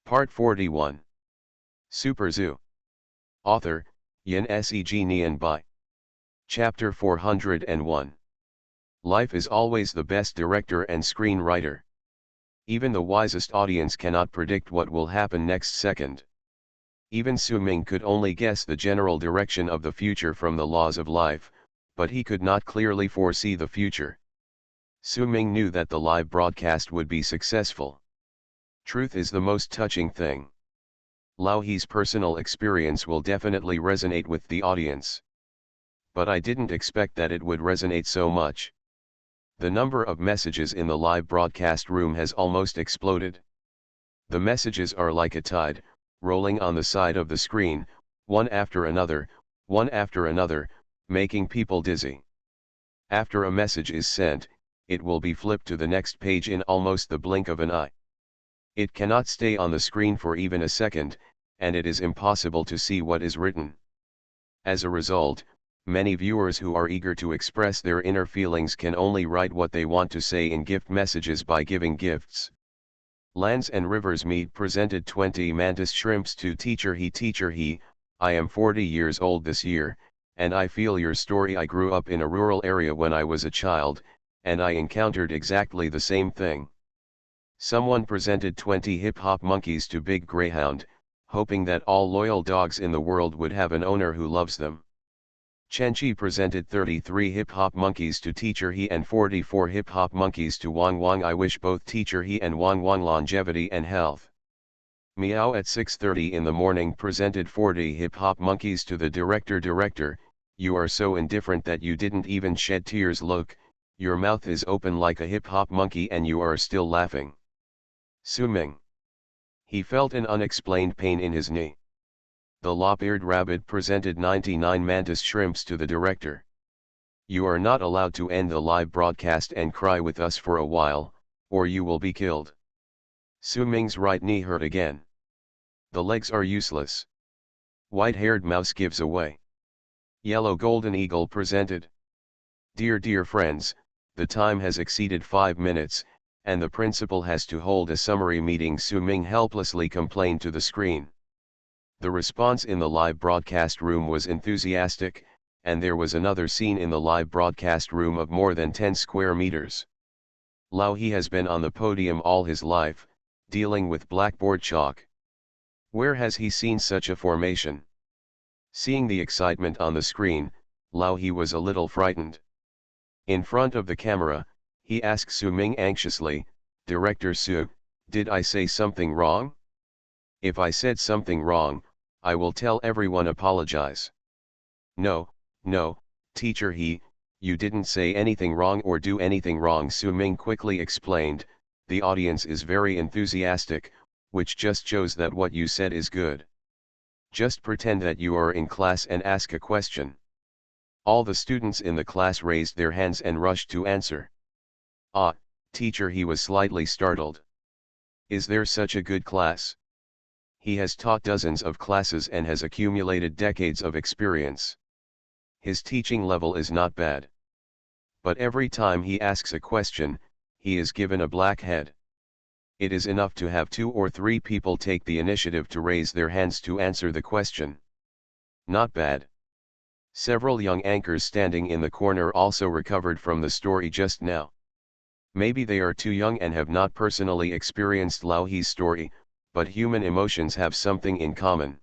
Part 41. Super Zoo. Author, Yin Seg Nian Bai. Chapter 401. Life is always the best director and screenwriter. Even the wisest audience cannot predict what will happen next second. Even Su Ming could only guess the general direction of the future from the laws of life, but he could not clearly foresee the future. Su Ming knew that the live broadcast would be successful. Truth is the most touching thing. Lao He's personal experience will definitely resonate with the audience. But I didn't expect that it would resonate so much. The number of messages in the live broadcast room has almost exploded. The messages are like a tide, rolling on the side of the screen, one after another, making people dizzy. After a message is sent, it will be flipped to the next page in almost the blink of an eye. It cannot stay on the screen for even a second, and it is impossible to see what is written. As a result, many viewers who are eager to express their inner feelings can only write what they want to say in gift messages by giving gifts. Lands and Rivers Mead presented 20 mantis shrimps to Teacher He. I am 40 years old this year, and I feel your story. I grew up in a rural area when I was a child, and I encountered exactly the same thing. Someone presented 20 hip-hop monkeys to Big Greyhound, hoping that all loyal dogs in the world would have an owner who loves them. Chenchi presented 33 hip-hop monkeys to Teacher He and 44 hip-hop monkeys to Wang Wang. I wish both Teacher He and Wang Wang longevity and health. Meow at 6:30 in the morning presented 40 hip-hop monkeys to the director, you are so indifferent that you didn't even shed tears. Look, your mouth is open like a hip-hop monkey and you are still laughing. Su Ming. He felt an unexplained pain in his knee. The lop-eared rabbit presented 99 mantis shrimps to the director. You are not allowed to end the live broadcast and cry with us for a while, or you will be killed. Su Ming's right knee hurt again. The legs are useless. White-haired mouse gives away. Yellow golden eagle presented. Dear friends, the time has exceeded 5 minutes, and the principal has to hold a summary meeting. Su Ming helplessly complained to the screen. The response in the live broadcast room was enthusiastic, and there was another scene in the live broadcast room of more than 10 square meters. Lao He has been on the podium all his life, dealing with blackboard chalk. Where has he seen such a formation? Seeing the excitement on the screen, Lao He was a little frightened. In front of the camera, he asked Su Ming anxiously, Director Su, did I say something wrong? If I said something wrong, I will tell everyone. Apologize. No, Teacher He, you didn't say anything wrong or do anything wrong. Su Ming quickly explained, the audience is very enthusiastic, which just shows that what you said is good. Just pretend that you are in class and ask a question. All the students in the class raised their hands and rushed to answer. Ah, Teacher He was slightly startled. Is there such a good class? He has taught dozens of classes and has accumulated decades of experience. His teaching level is not bad. But every time he asks a question, he is given a black head. It is enough to have 2 or 3 people take the initiative to raise their hands to answer the question. Not bad. Several young anchors standing in the corner also recovered from the story just now. Maybe they are too young and have not personally experienced Lao He's story, but human emotions have something in common.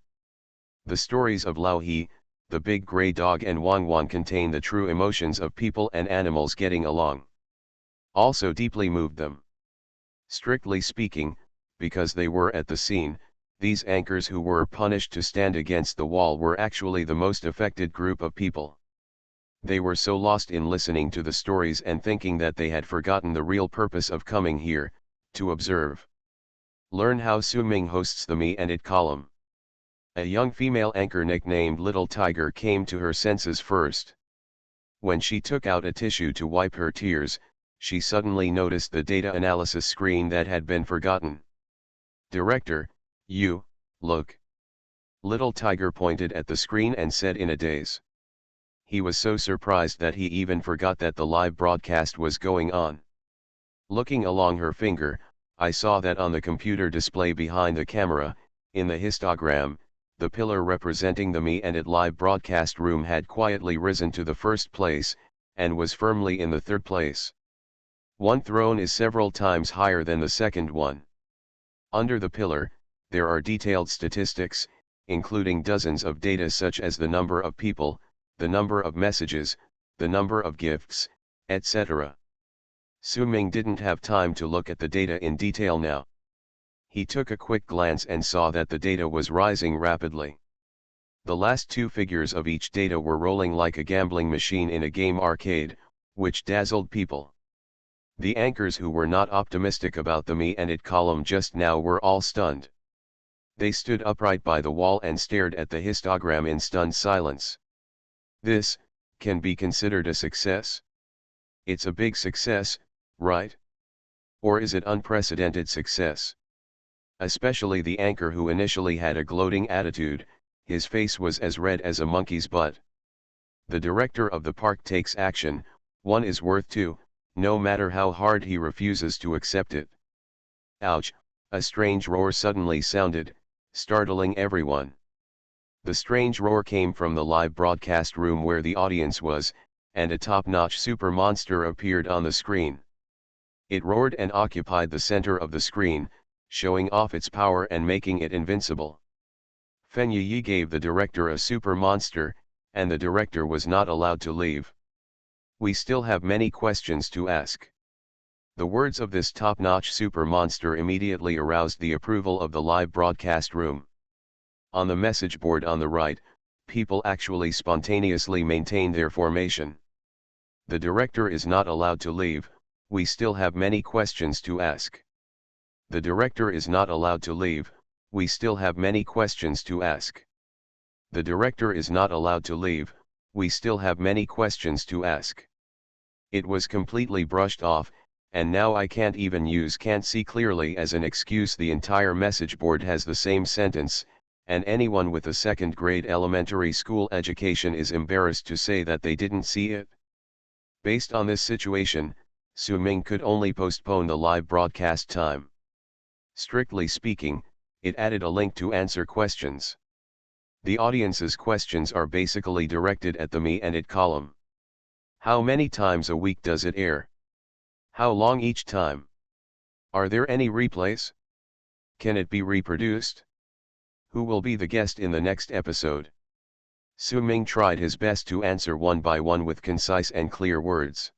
The stories of Lao He, the big gray dog and Wang Wang contain the true emotions of people and animals getting along. Also deeply moved them. Strictly speaking, because they were at the scene, these anchors who were punished to stand against the wall were actually the most affected group of people. They were so lost in listening to the stories and thinking that they had forgotten the real purpose of coming here, to observe. Learn how Su Ming hosts the Me and It column. A young female anchor nicknamed Little Tiger came to her senses first. When she took out a tissue to wipe her tears, she suddenly noticed the data analysis screen that had been forgotten. Director, you, look. Little Tiger pointed at the screen and said in a daze. He was so surprised that he even forgot that the live broadcast was going on. Looking along her finger, I saw that on the computer display behind the camera, in the histogram, the pillar representing the Me and It live broadcast room had quietly risen to the first place, and was firmly in the third place. One throne is several times higher than the second one. Under the pillar, there are detailed statistics, including dozens of data such as the number of people, the number of messages, the number of gifts, etc. Su-Ming didn't have time to look at the data in detail now. He took a quick glance and saw that the data was rising rapidly. The last two figures of each data were rolling like a gambling machine in a game arcade, which dazzled people. The anchors who were not optimistic about the Me and It column just now were all stunned. They stood upright by the wall and stared at the histogram in stunned silence. This can be considered a success? It's a big success, right? Or is it unprecedented success? Especially the anchor, who initially had a gloating attitude, his face was as red as a monkey's butt. The director of the park takes action, one is worth two, no matter how hard he refuses to accept it. Ouch! A strange roar suddenly sounded, startling everyone. The strange roar came from the live broadcast room where the audience was, and a top-notch super monster appeared on the screen. It roared and occupied the center of the screen, showing off its power and making it invincible. Fen Yi gave the director a super monster, and the director was not allowed to leave. We still have many questions to ask. The words of this top-notch super monster immediately aroused the approval of the live broadcast room. On the message board on the right, people actually spontaneously maintained their formation. The director is not allowed to leave, we still have many questions to ask. The director is not allowed to leave, we still have many questions to ask. The director is not allowed to leave, we still have many questions to ask. It was completely brushed off, and now I can't even use "can't see clearly" as an excuse. The entire message board has the same sentence, and anyone with a second-grade elementary school education is embarrassed to say that they didn't see it. Based on this situation, Su-Ming could only postpone the live broadcast time. Strictly speaking, it added a link to answer questions. The audience's questions are basically directed at the Me and It column. How many times a week does it air? How long each time? Are there any replays? Can it be reproduced? Who will be the guest in the next episode? Su-Ming tried his best to answer one by one with concise and clear words.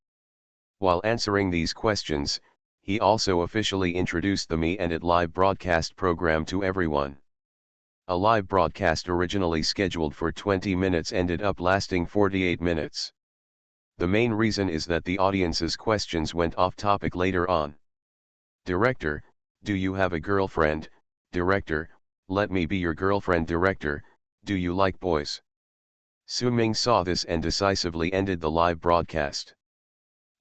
While answering these questions, he also officially introduced the Me and It live broadcast program to everyone. A live broadcast originally scheduled for 20 minutes ended up lasting 48 minutes. The main reason is that the audience's questions went off topic later on. Director, do you have a girlfriend? Director, let me be your girlfriend. Director, do you like boys? Su-Ming saw this and decisively ended the live broadcast.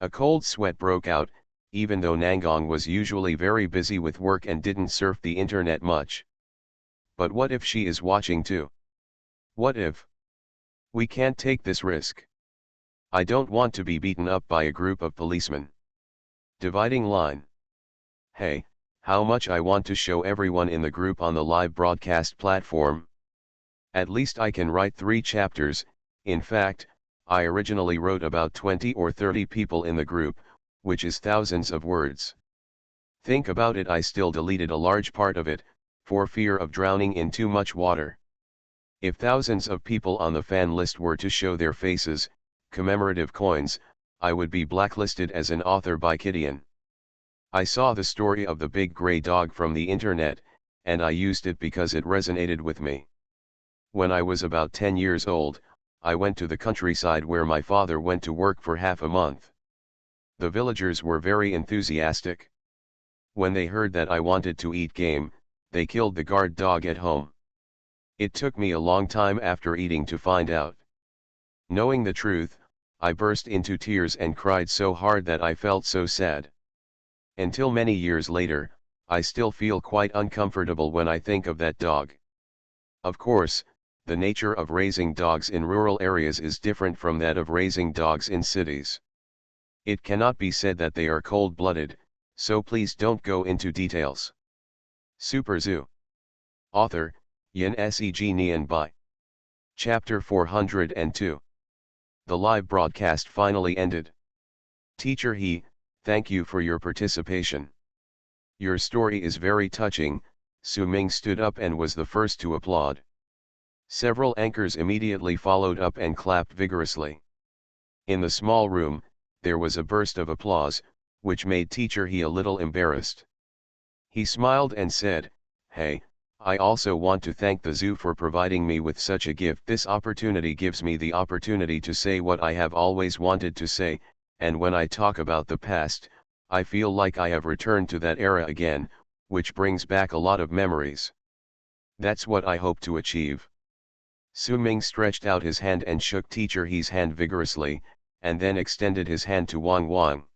A cold sweat broke out, even though Nangong was usually very busy with work and didn't surf the internet much. But what if she is watching too? What if? We can't take this risk. I don't want to be beaten up by a group of policemen. Dividing line. Hey, how much I want to show everyone in the group on the live broadcast platform. At least I can write 3 chapters. In fact, I originally wrote about 20 or 30 people in the group, which is thousands of words. Think about it, I still deleted a large part of it, for fear of drowning in too much water. If thousands of people on the fan list were to show their faces, commemorative coins, I would be blacklisted as an author by Kidian. I saw the story of the big gray dog from the internet, and I used it because it resonated with me. When I was about 10 years old, I went to the countryside where my father went to work for half a month. The villagers were very enthusiastic. When they heard that I wanted to eat game, they killed the guard dog at home. It took me a long time after eating to find out. Knowing the truth, I burst into tears and cried so hard that I felt so sad. Until many years later, I still feel quite uncomfortable when I think of that dog. Of course, the nature of raising dogs in rural areas is different from that of raising dogs in cities. It cannot be said that they are cold-blooded, so please don't go into details. Super Zoo. Author, Yin Seg Nian Bai. Chapter 402. The live broadcast finally ended. Teacher He, thank you for your participation. Your story is very touching. Su Ming stood up and was the first to applaud. Several anchors immediately followed up and clapped vigorously. In the small room, there was a burst of applause, which made Teacher He a little embarrassed. He smiled and said, "Hey, I also want to thank the zoo for providing me with such a gift. This opportunity gives me the opportunity to say what I have always wanted to say, and when I talk about the past, I feel like I have returned to that era again, which brings back a lot of memories. That's what I hope to achieve." Su Ming stretched out his hand and shook Teacher He's hand vigorously, and then extended his hand to Wang Wang.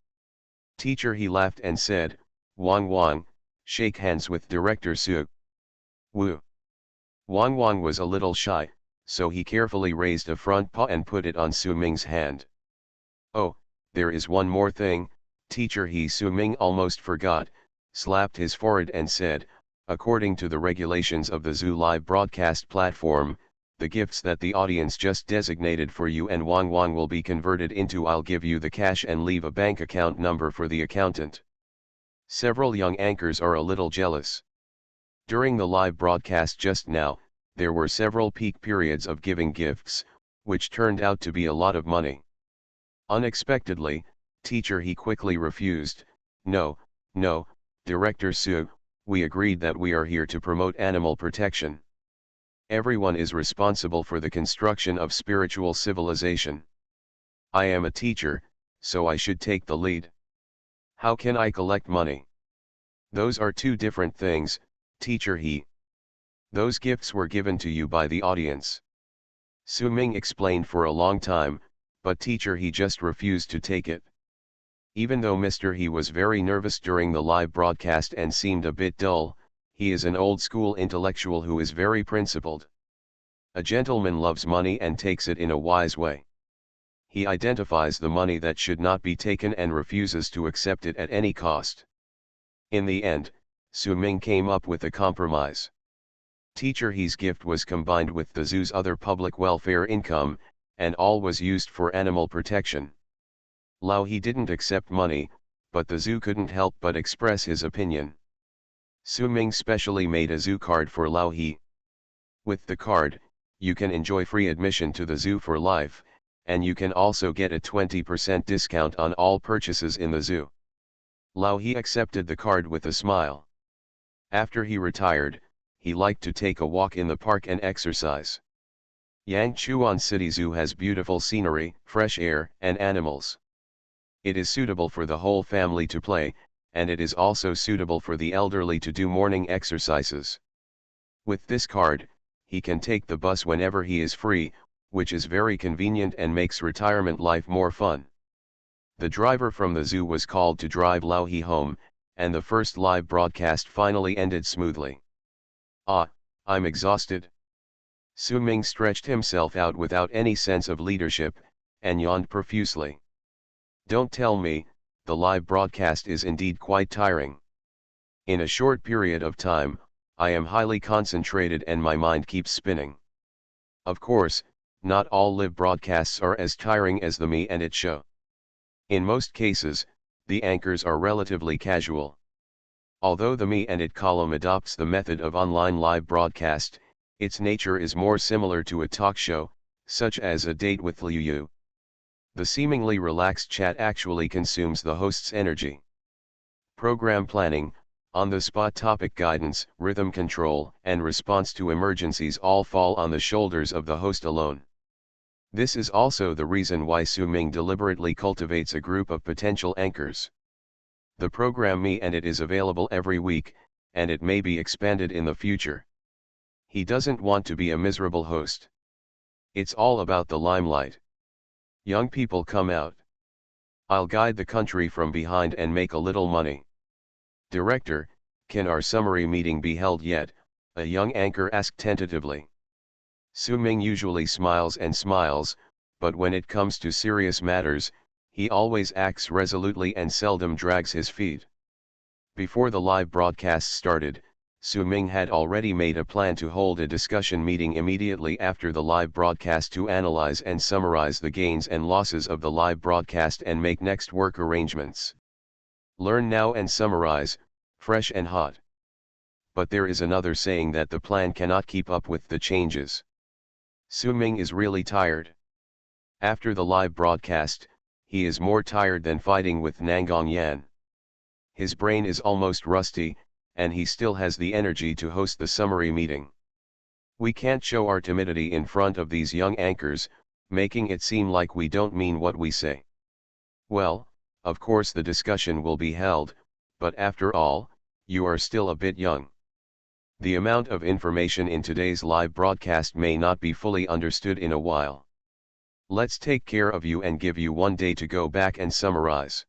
Teacher He laughed and said, "Wang Wang, shake hands with Director Su." Woo! Wang Wang was a little shy, so he carefully raised a front paw and put it on Su Ming's hand. "Oh, there is one more thing," Teacher He Su Ming almost forgot, slapped his forehead and said, "According to the regulations of the Zoo live broadcast platform, the gifts that the audience just designated for you and Wang Wang will be converted into I'll give you the cash and leave a bank account number for the accountant." Several young anchors are a little jealous. During the live broadcast just now, there were several peak periods of giving gifts, which turned out to be a lot of money. Unexpectedly, Teacher He quickly refused. No, Director Su, we agreed that we are here to promote animal protection. Everyone is responsible for the construction of spiritual civilization. I am a teacher, so I should take the lead. How can I collect money? Those are two different things, Teacher He. Those gifts were given to you by the audience. Su Ming explained for a long time, but Teacher He just refused to take it. Even though Mr. He was very nervous during the live broadcast and seemed a bit dull, he is an old-school intellectual who is very principled. A gentleman loves money and takes it in a wise way. He identifies the money that should not be taken and refuses to accept it at any cost. In the end, Su Ming came up with a compromise. Teacher He's gift was combined with the zoo's other public welfare income, and all was used for animal protection. Lao He didn't accept money, but the zoo couldn't help but express his opinion. Su Ming specially made a zoo card for Lao He. With the card, you can enjoy free admission to the zoo for life, and you can also get a 20% discount on all purchases in the zoo. Lao He accepted the card with a smile. After he retired, he liked to take a walk in the park and exercise. Yangchuan City Zoo has beautiful scenery, fresh air, and animals. It is suitable for the whole family to play, and it is also suitable for the elderly to do morning exercises. With this card, he can take the bus whenever he is free, which is very convenient and makes retirement life more fun. The driver from the zoo was called to drive Lao He home, and the first live broadcast finally ended smoothly. "Ah, I'm exhausted." Su Ming stretched himself out without any sense of leadership, and yawned profusely. "Don't tell me, the live broadcast is indeed quite tiring. In a short period of time, I am highly concentrated and my mind keeps spinning. Of course, not all live broadcasts are as tiring as the Me and It show. In most cases, the anchors are relatively casual. Although the Me and It column adopts the method of online live broadcast, its nature is more similar to a talk show, such as A Date with Liu Yu. The seemingly relaxed chat actually consumes the host's energy. Program planning, on-the-spot topic guidance, rhythm control, and response to emergencies all fall on the shoulders of the host alone. This is also the reason why Su Ming deliberately cultivates a group of potential anchors. The program Me and It is available every week, and it may be expanded in the future. He doesn't want to be a miserable host. It's all about the limelight. Young people come out. I'll guide the country from behind and make a little money. Director, can our summary meeting be held yet? A young anchor asked tentatively. Su Ming usually smiles and smiles, but when it comes to serious matters, he always acts resolutely and seldom drags his feet. Before the live broadcast started, Su Ming had already made a plan to hold a discussion meeting immediately after the live broadcast to analyze and summarize the gains and losses of the live broadcast and make next work arrangements. Learn now and summarize, fresh and hot. But there is another saying that the plan cannot keep up with the changes. Su Ming is really tired. After the live broadcast, he is more tired than fighting with Nangong Yan. His brain is almost rusty, and he still has the energy to host the summary meeting. We can't show our timidity in front of these young anchors, making it seem like we don't mean what we say. Well, of course the discussion will be held, but after all, you are still a bit young. The amount of information in today's live broadcast may not be fully understood in a while. Let's take care of you and give you one day to go back and summarize.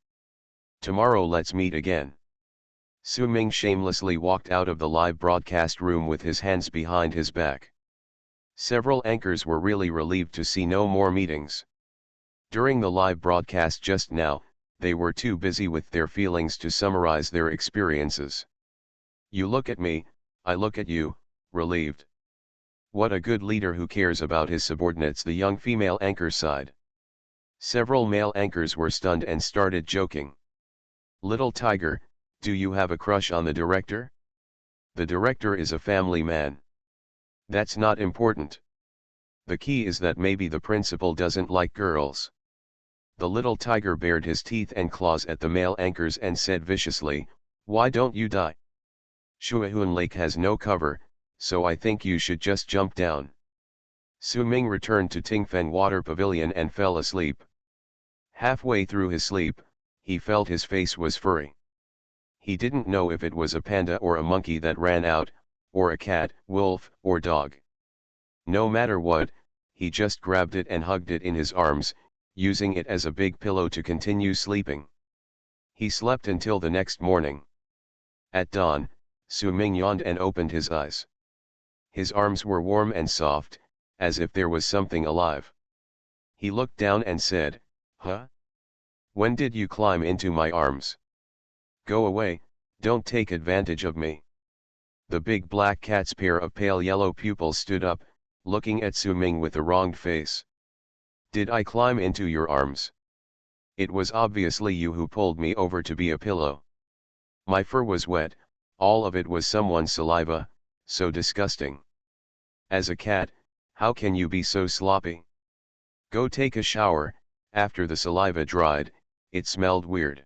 Tomorrow let's meet again. Su Ming shamelessly walked out of the live broadcast room with his hands behind his back. Several anchors were really relieved to see no more meetings. During the live broadcast just now, they were too busy with their feelings to summarize their experiences. You look at me, I look at you, relieved. What a good leader who cares about his subordinates, the young female anchor sighed. Several male anchors were stunned and started joking. Little tiger, do you have a crush on the director? The director is a family man. That's not important. The key is that maybe the principal doesn't like girls. The little tiger bared his teeth and claws at the male anchors and said viciously, why don't you die? Shuahun Lake has no cover, so I think you should just jump down. Su Ming returned to Tingfen Water Pavilion and fell asleep. Halfway through his sleep, he felt his face was furry. He didn't know if it was a panda or a monkey that ran out, or a cat, wolf, or dog. No matter what, he just grabbed it and hugged it in his arms, using it as a big pillow to continue sleeping. He slept until the next morning. At dawn, Su Ming yawned and opened his eyes. His arms were warm and soft, as if there was something alive. He looked down and said, huh? When did you climb into my arms? Go away, don't take advantage of me. The big black cat's pair of pale yellow pupils stood up, looking at Su Ming with a wronged face. Did I climb into your arms? It was obviously you who pulled me over to be a pillow. My fur was wet, all of it was someone's saliva, so disgusting. As a cat, how can you be so sloppy? Go take a shower. After the saliva dried, it smelled weird.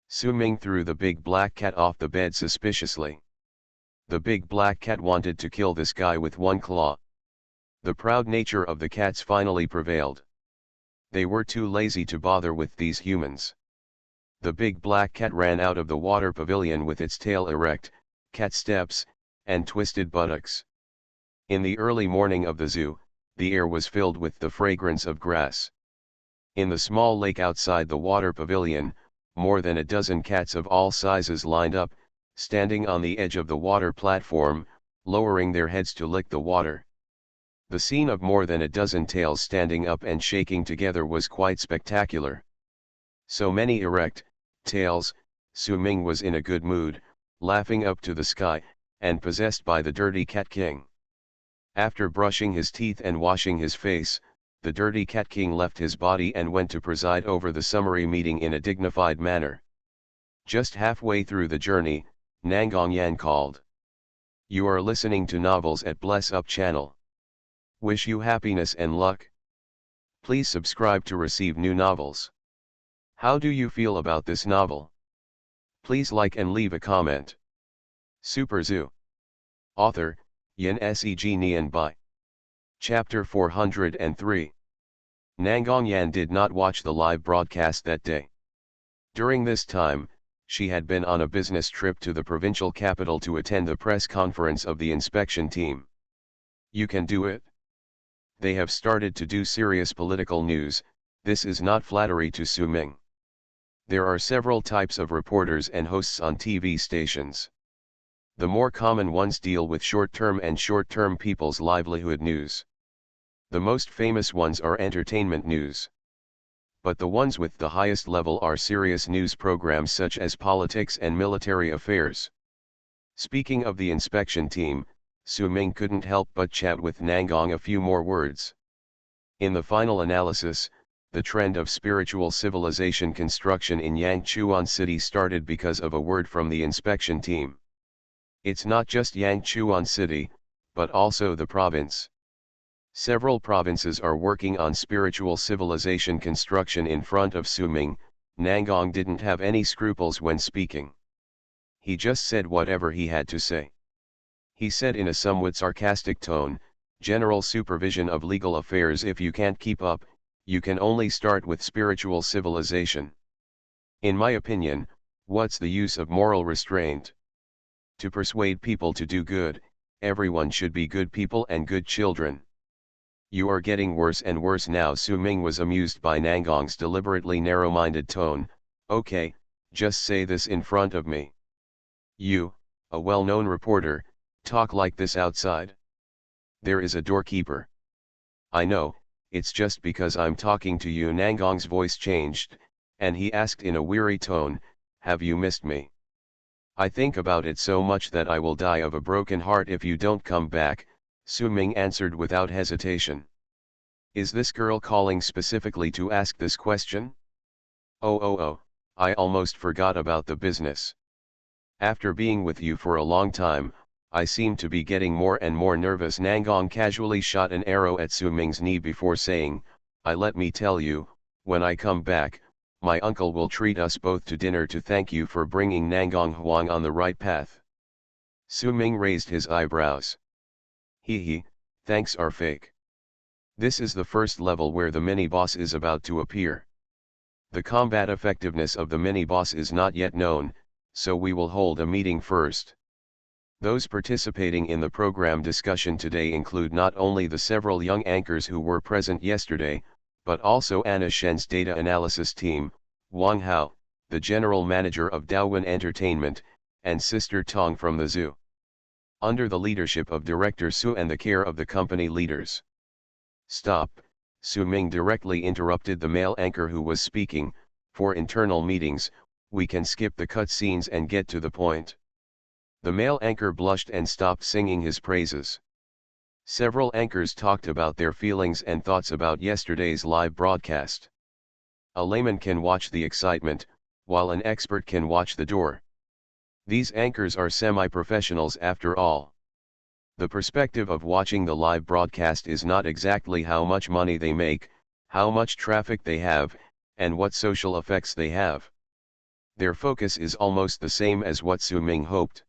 Su Ming threw the big black cat off the bed suspiciously. The big black cat wanted to kill this guy with one claw. The proud nature of the cats finally prevailed. They were too lazy to bother with these humans. The big black cat ran out of the water pavilion with its tail erect, cat steps, and twisted buttocks. In the early morning of the zoo, the air was filled with the fragrance of grass. In the small lake outside the water pavilion, more than a dozen cats of all sizes lined up, standing on the edge of the water platform, lowering their heads to lick the water. The scene of more than a dozen tails standing up and shaking together was quite spectacular. So many erect tails, Su Ming was in a good mood, laughing up to the sky, and possessed by the dirty cat king. After brushing his teeth and washing his face, the dirty cat king left his body and went to preside over the summary meeting in a dignified manner. Just halfway through the journey, Nangong Yan called. You are listening to Novels at Bless Up channel. Wish you happiness and luck. Please subscribe to receive new novels. How do you feel about this novel? Please like and leave a comment. Super Zoo. Author, Yin Seg Nian Bai. Chapter 403. Nangong Yan did not watch the live broadcast that day. During this time, she had been on a business trip to the provincial capital to attend the press conference of the inspection team. You can do it? They have started to do serious political news. This is not flattery to Su Ming. There are several types of reporters and hosts on TV stations. The more common ones deal with short-term and short-term people's livelihood news. The most famous ones are entertainment news. but the ones with the highest level are serious news programs such as politics and military affairs. Speaking of the inspection team, Su Ming couldn't help but chat with Nangong a few more words. In the final analysis, the trend of spiritual civilization construction in Yangchuan City started because of a word from the inspection team. It's not just Yangchuan City, but also the province. Several provinces are working on spiritual civilization construction in front of Su Ming. Nangong didn't have any scruples when speaking. He just said whatever he had to say. He said in a somewhat sarcastic tone, "General supervision of legal affairs, if you can't keep up, you can only start with spiritual civilization. In my opinion, what's the use of moral restraint? To persuade people to do good, everyone should be good people and good children. You are getting worse and worse now." Su Ming was amused by Nangong's deliberately narrow-minded tone. "Okay, just say this in front of me. You, a well-known reporter, talk like this outside? There is a doorkeeper." "I know, it's just because I'm talking to you." Nangong's voice changed, and he asked in a weary tone, "Have you missed me? I think about it so much that I will die of a broken heart if you don't come back." Su Ming answered without hesitation. "Is this girl calling specifically to ask this question? Oh, I almost forgot about the business. After being with you for a long time, I seem to be getting more and more nervous." Nangong casually shot an arrow at Su Ming's knee before saying, Let me tell you, when I come back, my uncle will treat us both to dinner to thank you for bringing Nangong Huang on the right path." Su Ming raised his eyebrows. He, thanks are fake. This is the first level where the mini-boss is about to appear. The combat effectiveness of the mini-boss is not yet known, so we will hold a meeting first. Those participating in the program discussion today include not only the several young anchors who were present yesterday, but also Anna Shen's data analysis team, Wang Hao, the general manager of Daowin Entertainment, and Sister Tong from the zoo. Under the leadership of Director Su and the care of the company leaders. "Stop," Su Ming directly interrupted the male anchor who was speaking. "For internal meetings, we can skip the cutscenes and get to the point." The male anchor blushed and stopped singing his praises. Several anchors talked about their feelings and thoughts about yesterday's live broadcast. A layman can watch the excitement, while an expert can watch the door. These anchors are semi-professionals after all. The perspective of watching the live broadcast is not exactly how much money they make, how much traffic they have, and what social effects they have. Their focus is almost the same as what Su Ming hoped.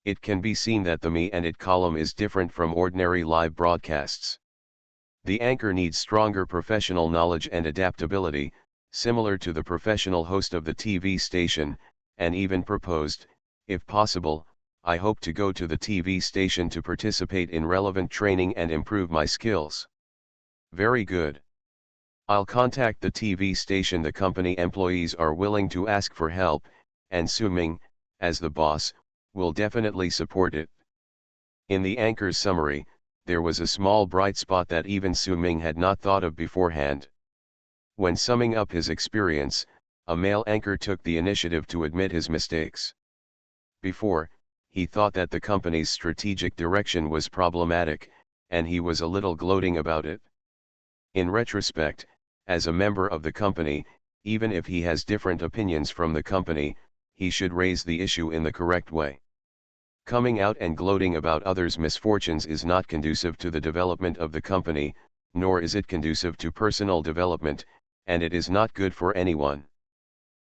It can be seen that the me and it column is different from ordinary live broadcasts. The anchor needs stronger professional knowledge and adaptability, similar to the professional host of the TV station, and even proposed, "If possible, I hope to go to the TV station to participate in relevant training and improve my skills." "Very good. I'll contact the TV station." The company employees are willing to ask for help, and Su Ming, as the boss, will definitely support it. In the anchor's summary, there was a small bright spot that even Su Ming had not thought of beforehand. When summing up his experience, a male anchor took the initiative to admit his mistakes. Before, he thought that the company's strategic direction was problematic, and he was a little gloating about it. In retrospect, as a member of the company, even if he has different opinions from the company, he should raise the issue in the correct way. Coming out and gloating about others' misfortunes is not conducive to the development of the company, nor is it conducive to personal development, and it is not good for anyone.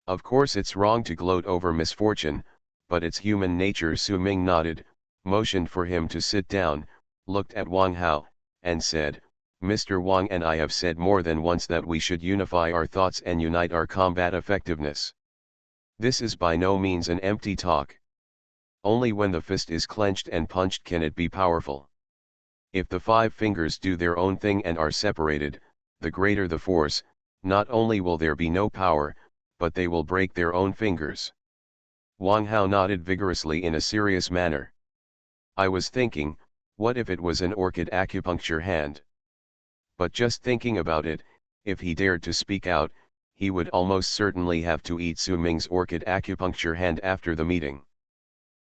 Of course it's wrong to gloat over misfortune, but it's human nature. Su Ming nodded, motioned for him to sit down, looked at Wang Hao, and said, "Mr. Wang and I have said more than once that we should unify our thoughts and unite our combat effectiveness. This is by no means an empty talk. Only when the fist is clenched and punched can it be powerful. If the 5 fingers do their own thing and are separated, the greater the force, not only will there be no power, but they will break their own fingers." Wang Hao nodded vigorously in a serious manner. "I was thinking, what if it was an orchid acupuncture hand? But just thinking about it, if he dared to speak out, he would almost certainly have to eat Su Ming's orchid acupuncture hand after the meeting.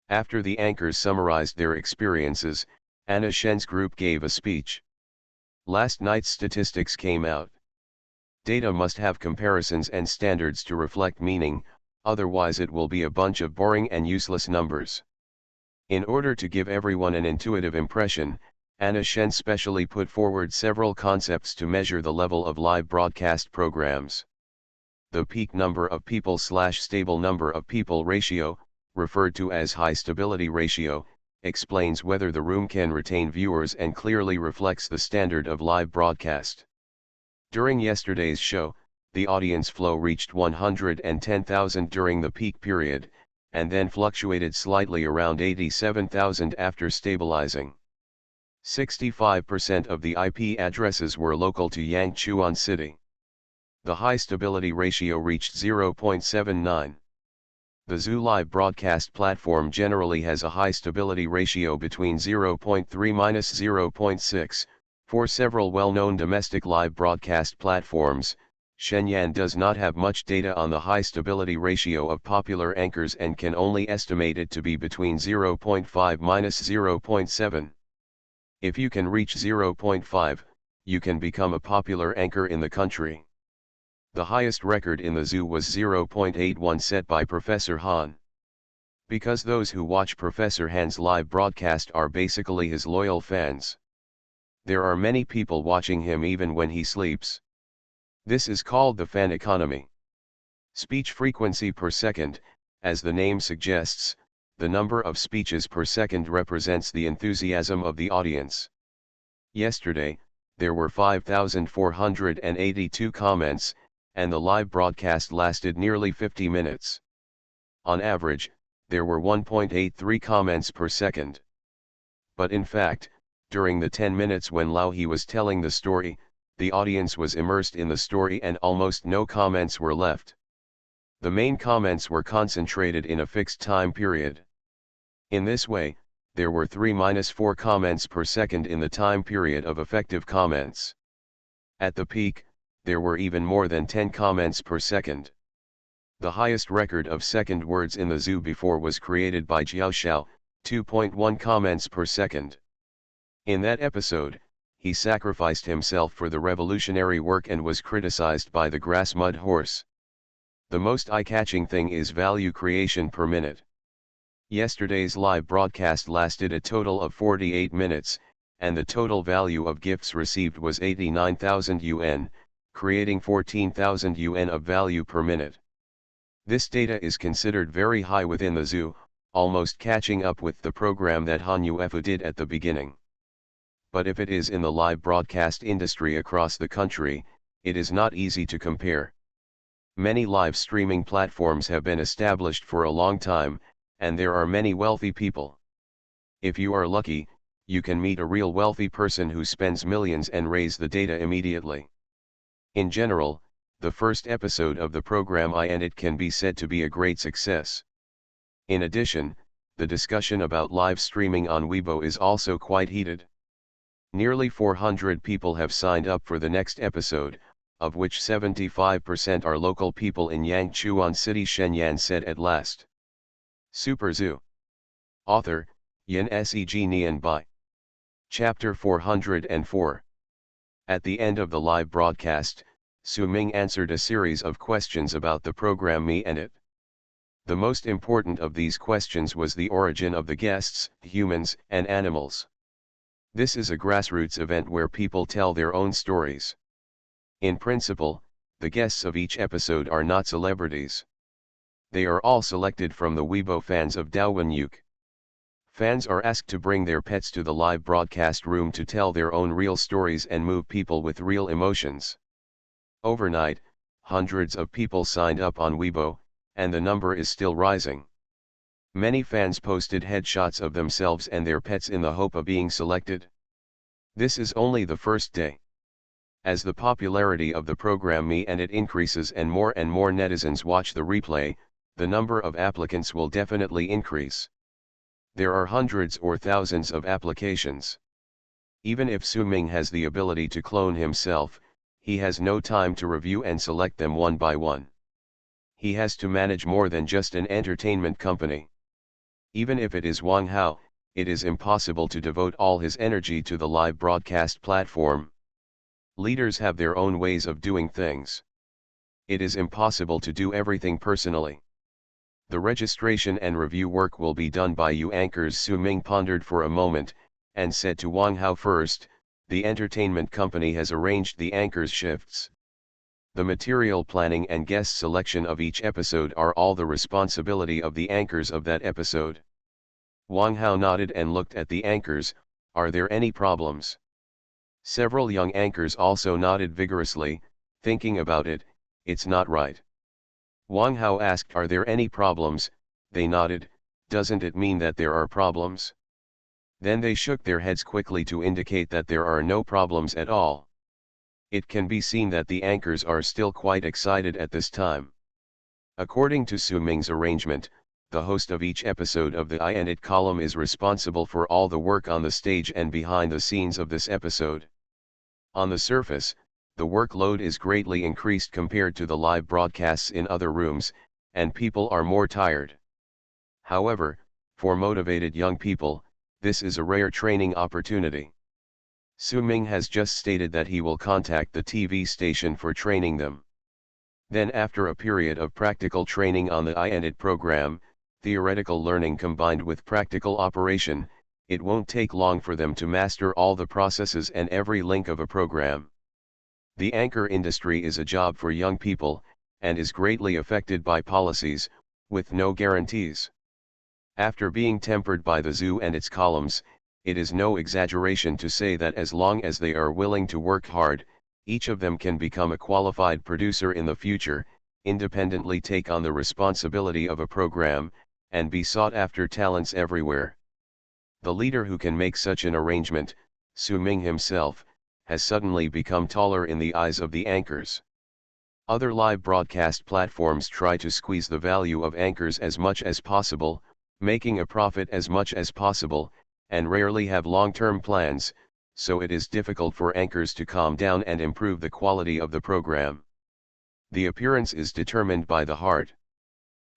After the anchors summarized their experiences, Anna Shen's group gave a speech. Last night's statistics came out. Data must have comparisons and standards to reflect meaning, otherwise it will be a bunch of boring and useless numbers. In order to give everyone an intuitive impression, Anna Shen specially put forward several concepts to measure the level of live broadcast programs. The peak number of people/stable number of people ratio, referred to as high stability ratio, explains whether the room can retain viewers and clearly reflects the standard of live broadcast. During yesterday's show, the audience flow reached 110,000 during the peak period, and then fluctuated slightly around 87,000 after stabilizing. 65% of the IP addresses were local to Yangchuan City. The high stability ratio reached 0.79. The Zoo Live broadcast platform generally has a high stability ratio between 0.3–0.6. For several well-known domestic live broadcast platforms, Shenyang does not have much data on the high stability ratio of popular anchors and can only estimate it to be between 0.5–0.7. If you can reach 0.5, you can become a popular anchor in the country. The highest record in the zoo was 0.81 set by Professor Han. Because those who watch Professor Han's live broadcast are basically his loyal fans. There are many people watching him even when he sleeps. This is called the fan economy. Speech frequency per second, as the name suggests, the number of speeches per second represents the enthusiasm of the audience. Yesterday, there were 5,482 comments, and the live broadcast lasted nearly 50 minutes. On average, there were 1.83 comments per second. But in fact, during the 10 minutes when Lao He was telling the story, the audience was immersed in the story and almost no comments were left. The main comments were concentrated in a fixed time period. In this way, there were 3–4 comments per second in the time period of effective comments. At the peak, there were even more than 10 comments per second. The highest record of second words in the zoo before was created by Jiao Xiao, 2.1 comments per second. In that episode, he sacrificed himself for the revolutionary work and was criticized by the grass mud horse. The most eye-catching thing is value creation per minute. Yesterday's live broadcast lasted a total of 48 minutes, and the total value of gifts received was 89,000 yuan, creating 14,000 yuan of value per minute. This data is considered very high within the zoo, almost catching up with the program that Han Yuefu did at the beginning. But if it is in the live broadcast industry across the country, it is not easy to compare. Many live streaming platforms have been established for a long time, and there are many wealthy people. If you are lucky, you can meet a real wealthy person who spends millions and raise the data immediately. In general, the first episode of the program and it can be said to be a great success. In addition, the discussion about live streaming on Weibo is also quite heated. Nearly 400 people have signed up for the next episode, of which 75% are local people in Yangchuan City. Shenyang said at last. Super Zoo. Author, Yin Seg Nian Bai. Chapter 404. At the end of the live broadcast, Su Ming answered a series of questions about the program Me and It. The most important of these questions was the origin of the guests, humans and animals. This is a grassroots event where people tell their own stories. In principle, the guests of each episode are not celebrities. They are all selected from the Weibo fans of Daowenyuk. Fans are asked to bring their pets to the live broadcast room to tell their own real stories and move people with real emotions. Overnight, hundreds of people signed up on Weibo, and the number is still rising. Many fans posted headshots of themselves and their pets in the hope of being selected. This is only the first day. As the popularity of the program Me and It increases and more netizens watch the replay, the number of applicants will definitely increase. There are hundreds or thousands of applications. Even if Su Ming has the ability to clone himself, He has no time to review and select them one by one. He has to manage more than just an entertainment company. Even if it is Wang Hao, it is impossible to devote all his energy to the live broadcast platform. Leaders have their own ways of doing things. It is impossible to do everything personally. The registration and review work will be done by you anchors. Su Ming pondered for a moment, and said to Wang Hao, first, the entertainment company has arranged the anchors' shifts. The material planning and guest selection of each episode are all the responsibility of the anchors of that episode. Wang Hao nodded and looked at the anchors. Are there any problems? Several young anchors also nodded vigorously, thinking about it. It's not right. Wang Hao asked, are there any problems? They nodded. Doesn't it mean that there are problems? Then they shook their heads quickly to indicate that there are no problems at all. It can be seen that the anchors are still quite excited at this time. According to Su Ming's arrangement, the host of each episode of the I and It column is responsible for all the work on the stage and behind the scenes of this episode. On the surface, the workload is greatly increased compared to the live broadcasts in other rooms, and people are more tired. However, for motivated young people, this is a rare training opportunity. Su Ming has just stated that he will contact the TV station for training them. Then, after a period of practical training on the I and It program, theoretical learning combined with practical operation, it won't take long for them to master all the processes and every link of a program. The anchor industry is a job for young people, and is greatly affected by policies, with no guarantees. After being tempered by the zoo and its columns, it is no exaggeration to say that as long as they are willing to work hard, each of them can become a qualified producer in the future, independently take on the responsibility of a program, and be sought after talents everywhere. The leader who can make such an arrangement, Su Ming himself, has suddenly become taller in the eyes of the anchors. Other live broadcast platforms try to squeeze the value of anchors as much as possible, making a profit as much as possible, and rarely have long-term plans, so it is difficult for anchors to calm down and improve the quality of the program. The appearance is determined by the heart.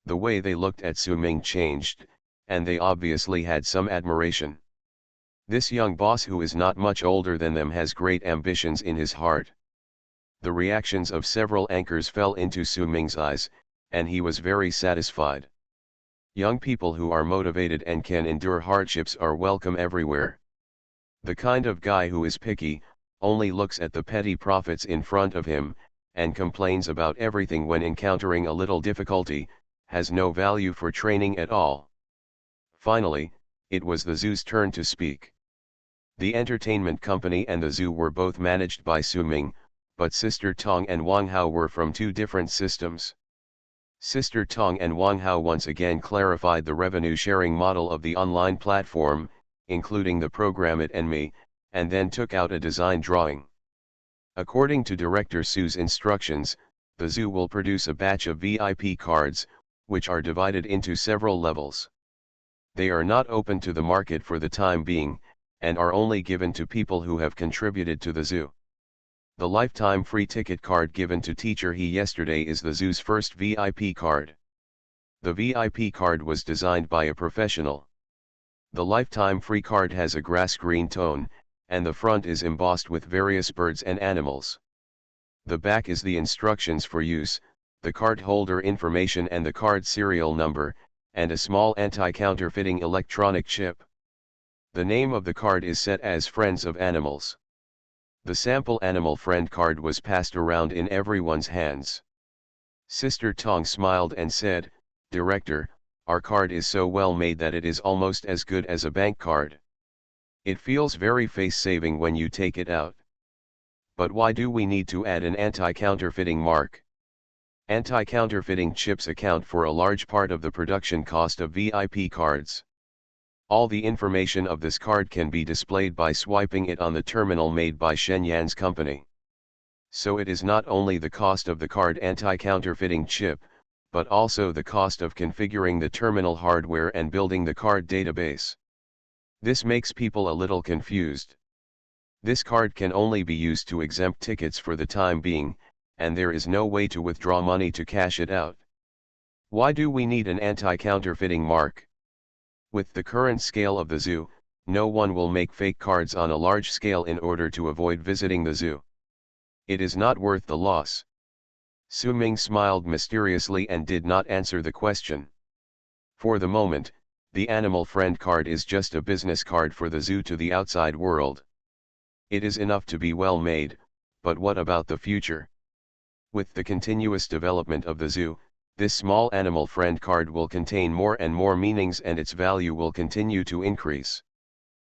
The way they looked at Su Ming changed, and they obviously had some admiration. This young boss who is not much older than them has great ambitions in his heart. The reactions of several anchors fell into Su Ming's eyes, and he was very satisfied. Young people who are motivated and can endure hardships are welcome everywhere. The kind of guy who is picky, only looks at the petty profits in front of him, and complains about everything when encountering a little difficulty, has no value for training at all. Finally, it was the zoo's turn to speak. The entertainment company and the zoo were both managed by Su Ming, but Sister Tong and Wang Hao were from two different systems. Sister Tong and Wang Hao once again clarified the revenue-sharing model of the online platform, including the program It and Me, and then took out a design drawing. According to Director Su's instructions, the zoo will produce a batch of VIP cards, which are divided into several levels. They are not open to the market for the time being, and are only given to people who have contributed to the zoo. The lifetime free ticket card given to Teacher He yesterday is the zoo's first VIP card. The VIP card was designed by a professional. The lifetime free card has a grass green tone, and the front is embossed with various birds and animals. The back is the instructions for use, the card holder information and the card serial number, and a small anti-counterfeiting electronic chip. The name of the card is set as Friends of Animals. The sample Animal Friend card was passed around in everyone's hands. Sister Tong smiled and said, "Director, our card is so well made that it is almost as good as a bank card. It feels very face-saving when you take it out. But why do we need to add an anti-counterfeiting mark? Anti-counterfeiting chips account for a large part of the production cost of VIP cards. All the information of this card can be displayed by swiping it on the terminal made by Shenyan's company. So it is not only the cost of the card anti-counterfeiting chip, but also the cost of configuring the terminal hardware and building the card database. This makes people a little confused. This card can only be used to exempt tickets for the time being, and there is no way to withdraw money to cash it out. Why do we need an anti-counterfeiting mark? With the current scale of the zoo, no one will make fake cards on a large scale in order to avoid visiting the zoo. It is not worth the loss. Su Ming smiled mysteriously and did not answer the question. For the moment, the animal friend card is just a business card for the zoo to the outside world. It is enough to be well made, but what about the future? With the continuous development of the zoo, this small animal friend card will contain more and more meanings and its value will continue to increase.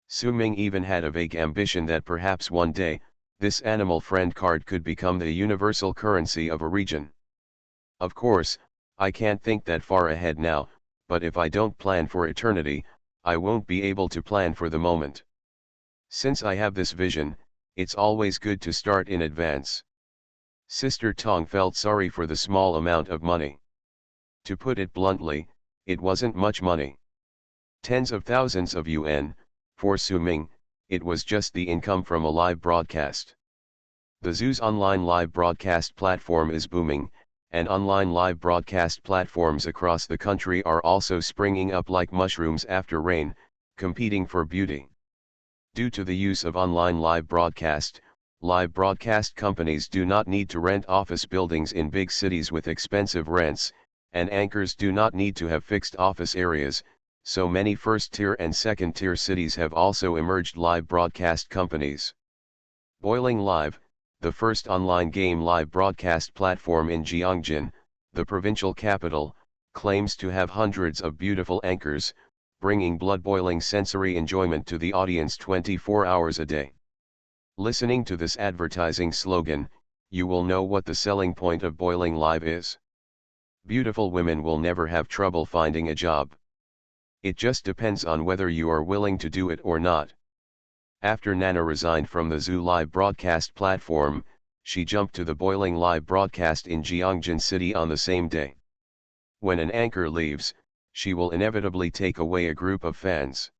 Su Ming even had a vague ambition that perhaps one day, this animal friend card could become the universal currency of a region. Of course, I can't think that far ahead now, but if I don't plan for eternity, I won't be able to plan for the moment. Since I have this vision, it's always good to start in advance. Sister Tong felt sorry for the small amount of money. To put it bluntly, it wasn't much money. Tens of thousands of yuan, for Su Ming, it was just the income from a live broadcast. The zoo's online live broadcast platform is booming, and online live broadcast platforms across the country are also springing up like mushrooms after rain, competing for beauty. Due to the use of online live broadcast companies do not need to rent office buildings in big cities with expensive rents, and anchors do not need to have fixed office areas, so many first-tier and second-tier cities have also emerged live broadcast companies. Boiling Live, the first online game live broadcast platform in Jiangjin, the provincial capital, claims to have hundreds of beautiful anchors, bringing blood-boiling sensory enjoyment to the audience 24 hours a day. Listening to this advertising slogan, you will know what the selling point of Boiling Live is. Beautiful women will never have trouble finding a job. It just depends on whether you are willing to do it or not. After Nana resigned from the Zoo Live broadcast platform, she jumped to the Boiling Live broadcast in Jiangjin City on the same day. When an anchor leaves, she will inevitably take away a group of fans.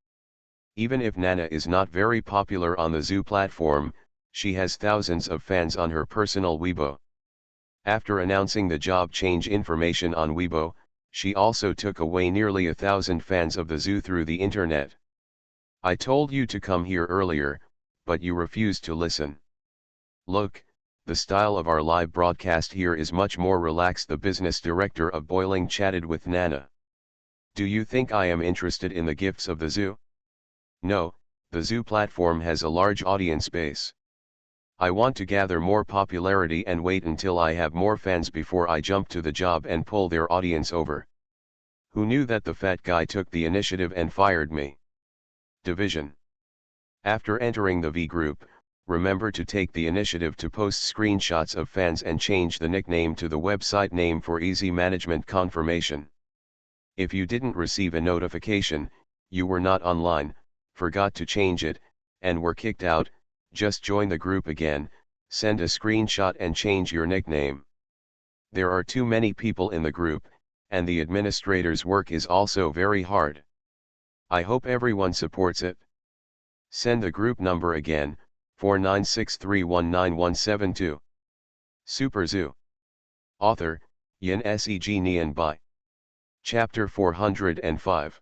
Even if Nana is not very popular on the Zoo platform, she has thousands of fans on her personal Weibo. After announcing the job change information on Weibo, she also took away nearly 1,000 fans of the Zoo through the internet. I told you to come here earlier, but you refused to listen. Look, the style of our live broadcast here is much more relaxed. The business director of Boiling chatted with Nana. Do you think I am interested in the gifts of the zoo? No, the zoo platform has a large audience base. I want to gather more popularity and wait until I have more fans before I jump to the job and pull their audience over. Who knew that the fat guy took the initiative and fired me? Division. After entering the V group, remember to take the initiative to post screenshots of fans and change the nickname to the website name for easy management confirmation. If you didn't receive a notification, you were not online, forgot to change it, and were kicked out, just join the group again, send a screenshot and change your nickname. There are too many people in the group, and the administrator's work is also very hard. I hope everyone supports it. Send the group number again, 4963197172. Super Zoo. Author, Yin Seg Nian Bai. Chapter 405.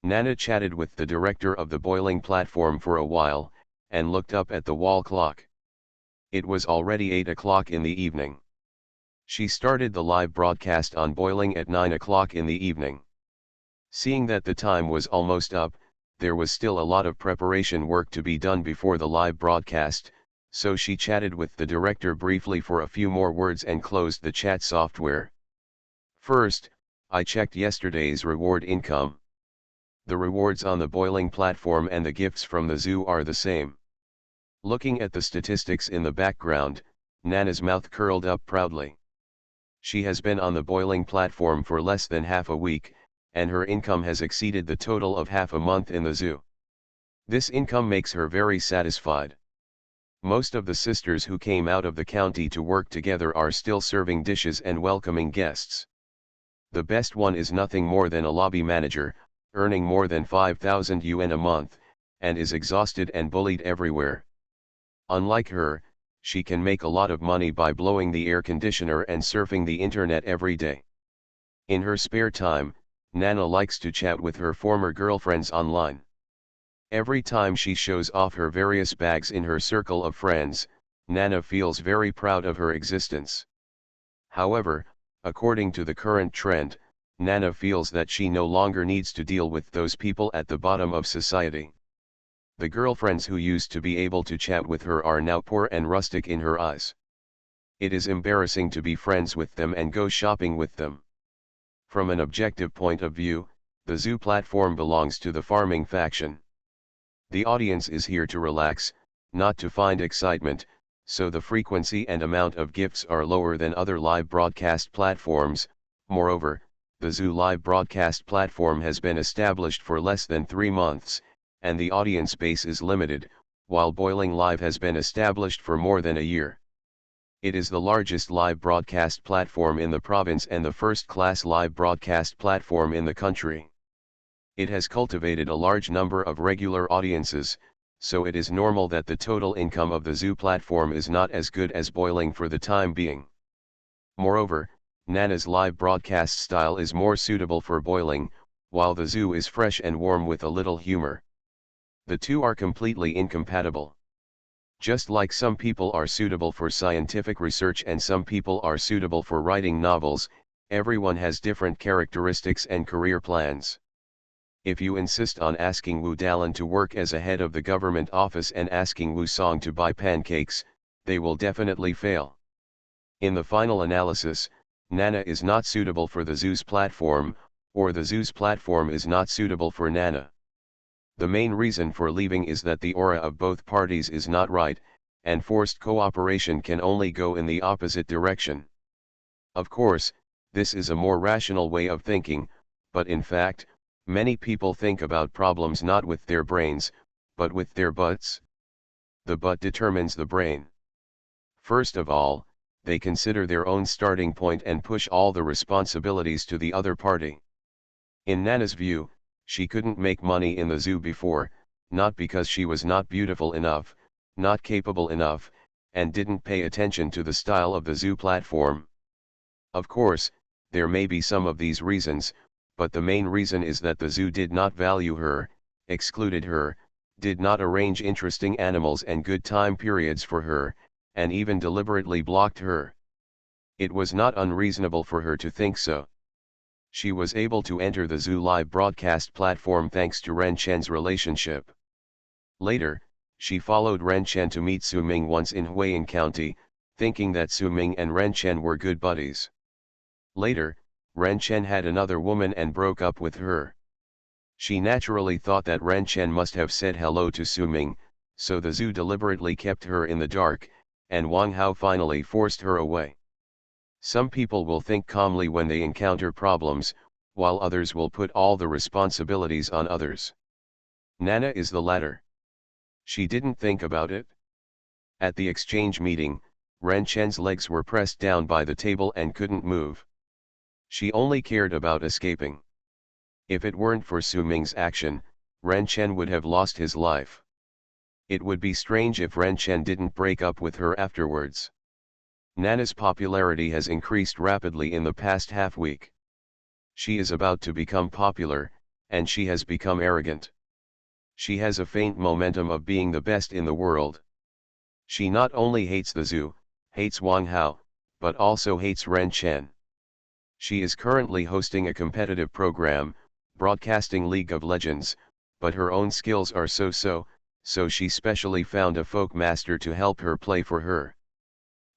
Nana chatted with the director of the Boiling platform for a while, and looked up at the wall clock. It was already 8 o'clock in the evening. She started the live broadcast on Boiling at 9 o'clock in the evening. Seeing that the time was almost up, there was still a lot of preparation work to be done before the live broadcast, so she chatted with the director briefly for a few more words and closed the chat software. First, I checked yesterday's reward income. The rewards on the Boiling platform and the gifts from the zoo are the same. Looking at the statistics in the background, Nana's mouth curled up proudly. She has been on the Boiling platform for less than half a week, and her income has exceeded the total of half a month in the zoo. This income makes her very satisfied. Most of the sisters who came out of the county to work together are still serving dishes and welcoming guests. The best one is nothing more than a lobby manager, earning more than 5,000 yuan a month, and is exhausted and bullied everywhere. Unlike her, she can make a lot of money by blowing the air conditioner and surfing the internet every day. In her spare time, Nana likes to chat with her former girlfriends online. Every time she shows off her various bags in her circle of friends, Nana feels very proud of her existence. However, according to the current trend, Nana feels that she no longer needs to deal with those people at the bottom of society. The girlfriends who used to be able to chat with her are now poor and rustic in her eyes. It is embarrassing to be friends with them and go shopping with them. From an objective point of view, the zoo platform belongs to the farming faction. The audience is here to relax, not to find excitement, so the frequency and amount of gifts are lower than other live broadcast platforms. Moreover, the zoo live broadcast platform has been established for less than 3 months, and the audience base is limited, while Boiling Live has been established for more than a year. It is the largest live broadcast platform in the province and the first-class live broadcast platform in the country. It has cultivated a large number of regular audiences, so it is normal that the total income of the zoo platform is not as good as Boiling for the time being. Moreover, Nana's live broadcast style is more suitable for Boiling, while the zoo is fresh and warm with a little humor. The two are completely incompatible. Just like some people are suitable for scientific research and some people are suitable for writing novels, everyone has different characteristics and career plans. If you insist on asking Wu Dalan to work as a head of the government office and asking Wu Song to buy pancakes, they will definitely fail. In the final analysis, Nana is not suitable for the zoo's platform, or the zoo's platform is not suitable for Nana. The main reason for leaving is that the aura of both parties is not right, and forced cooperation can only go in the opposite direction. Of course, this is a more rational way of thinking, but in fact, many people think about problems not with their brains, but with their butts. The butt determines the brain. First of all, they consider their own starting point and push all the responsibilities to the other party. In Nana's view, she couldn't make money in the zoo before, not because she was not beautiful enough, not capable enough, and didn't pay attention to the style of the zoo platform. Of course, there may be some of these reasons, but the main reason is that the zoo did not value her, excluded her, did not arrange interesting animals and good time periods for her, and even deliberately blocked her. It was not unreasonable for her to think so. She was able to enter the zoo live broadcast platform thanks to Ren Chen's relationship. Later, she followed Ren Chen to meet Su Ming once in Huiying County, thinking that Su Ming and Ren Chen were good buddies. Later, Ren Chen had another woman and broke up with her. She naturally thought that Ren Chen must have said hello to Su Ming, so the zoo deliberately kept her in the dark, and Wang Hao finally forced her away. Some people will think calmly when they encounter problems, while others will put all the responsibilities on others. Nana is the latter. She didn't think about it. At the exchange meeting, Ren Chen's legs were pressed down by the table and couldn't move. She only cared about escaping. If it weren't for Su Ming's action, Ren Chen would have lost his life. It would be strange if Ren Chen didn't break up with her afterwards. Nana's popularity has increased rapidly in the past half-week. She is about to become popular, and she has become arrogant. She has a faint momentum of being the best in the world. She not only hates the zoo, hates Wang Hao, but also hates Ren Chen. She is currently hosting a competitive program, broadcasting League of Legends, but her own skills are so-so, so she specially found a folk master to help her play for her.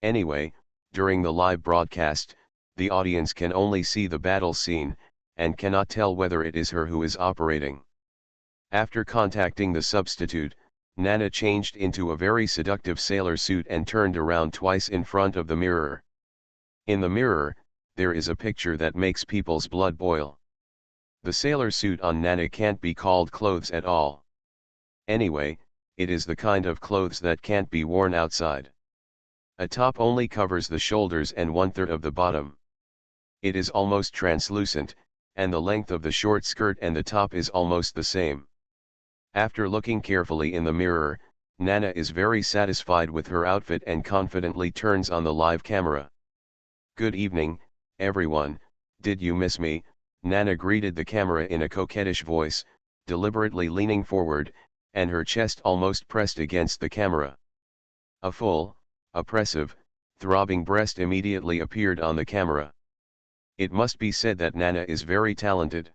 Anyway, during the live broadcast, the audience can only see the battle scene, and cannot tell whether it is her who is operating. After contacting the substitute, Nana changed into a very seductive sailor suit and turned around twice in front of the mirror. In the mirror, there is a picture that makes people's blood boil. The sailor suit on Nana can't be called clothes at all. Anyway, it is the kind of clothes that can't be worn outside. A top only covers the shoulders and 1/3 of the bottom. It is almost translucent, and the length of the short skirt and the top is almost the same. After looking carefully in the mirror, Nana is very satisfied with her outfit and confidently turns on the live camera. "Good evening, everyone, did you miss me?" Nana greeted the camera in a coquettish voice, deliberately leaning forward, and her chest almost pressed against the camera. A full, oppressive, throbbing breast immediately appeared on the camera. It must be said that Nana is very talented.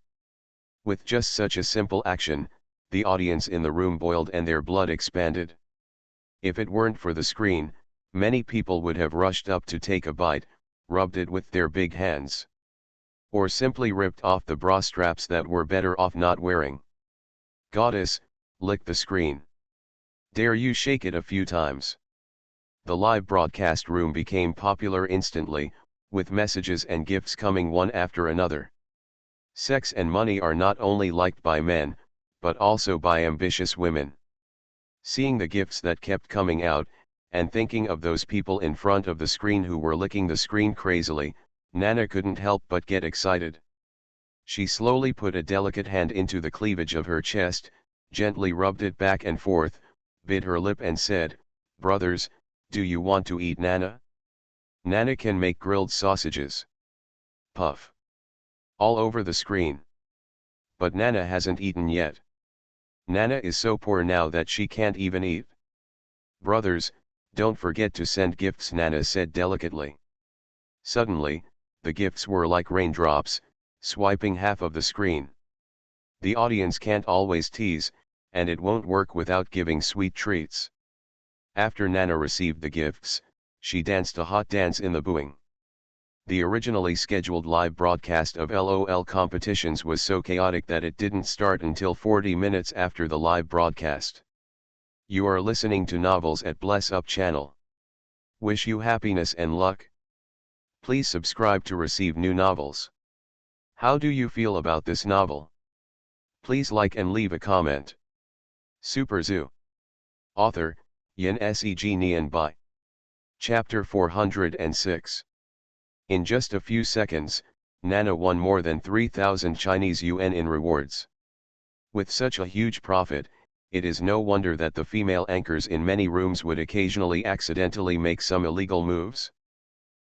With just such a simple action, the audience in the room boiled and their blood expanded. If it weren't for the screen, many people would have rushed up to take a bite, rubbed it with their big hands, or simply ripped off the bra straps that were better off not wearing. "Goddess, lick the screen. Dare you shake it a few times." The live broadcast room became popular instantly, with messages and gifts coming one after another. Sex and money are not only liked by men, but also by ambitious women. Seeing the gifts that kept coming out, and thinking of those people in front of the screen who were licking the screen crazily, Nana couldn't help but get excited. She slowly put a delicate hand into the cleavage of her chest, gently rubbed it back and forth, bit her lip and said, "Brothers, do you want to eat Nana? Nana can make grilled sausages." Puff. All over the screen. But Nana hasn't eaten yet. Nana is so poor now that she can't even eat. "Brothers, don't forget to send gifts," Nana said delicately. Suddenly, the gifts were like raindrops, swiping half of the screen. The audience can't always tease, and it won't work without giving sweet treats. After Nana received the gifts, she danced a hot dance in the booing. The originally scheduled live broadcast of LOL competitions was so chaotic that it didn't start until 40 minutes after the live broadcast. You are listening to Novels at Bless Up channel. Wish you happiness and luck. Please subscribe to receive new novels. How do you feel about this novel? Please like and leave a comment. Super Zoo. Author, Yin Seg Nian Bai. Chapter 406. In just a few seconds, Nana won more than 3,000 Chinese yuan in rewards. With such a huge profit, it is no wonder that the female anchors in many rooms would occasionally accidentally make some illegal moves.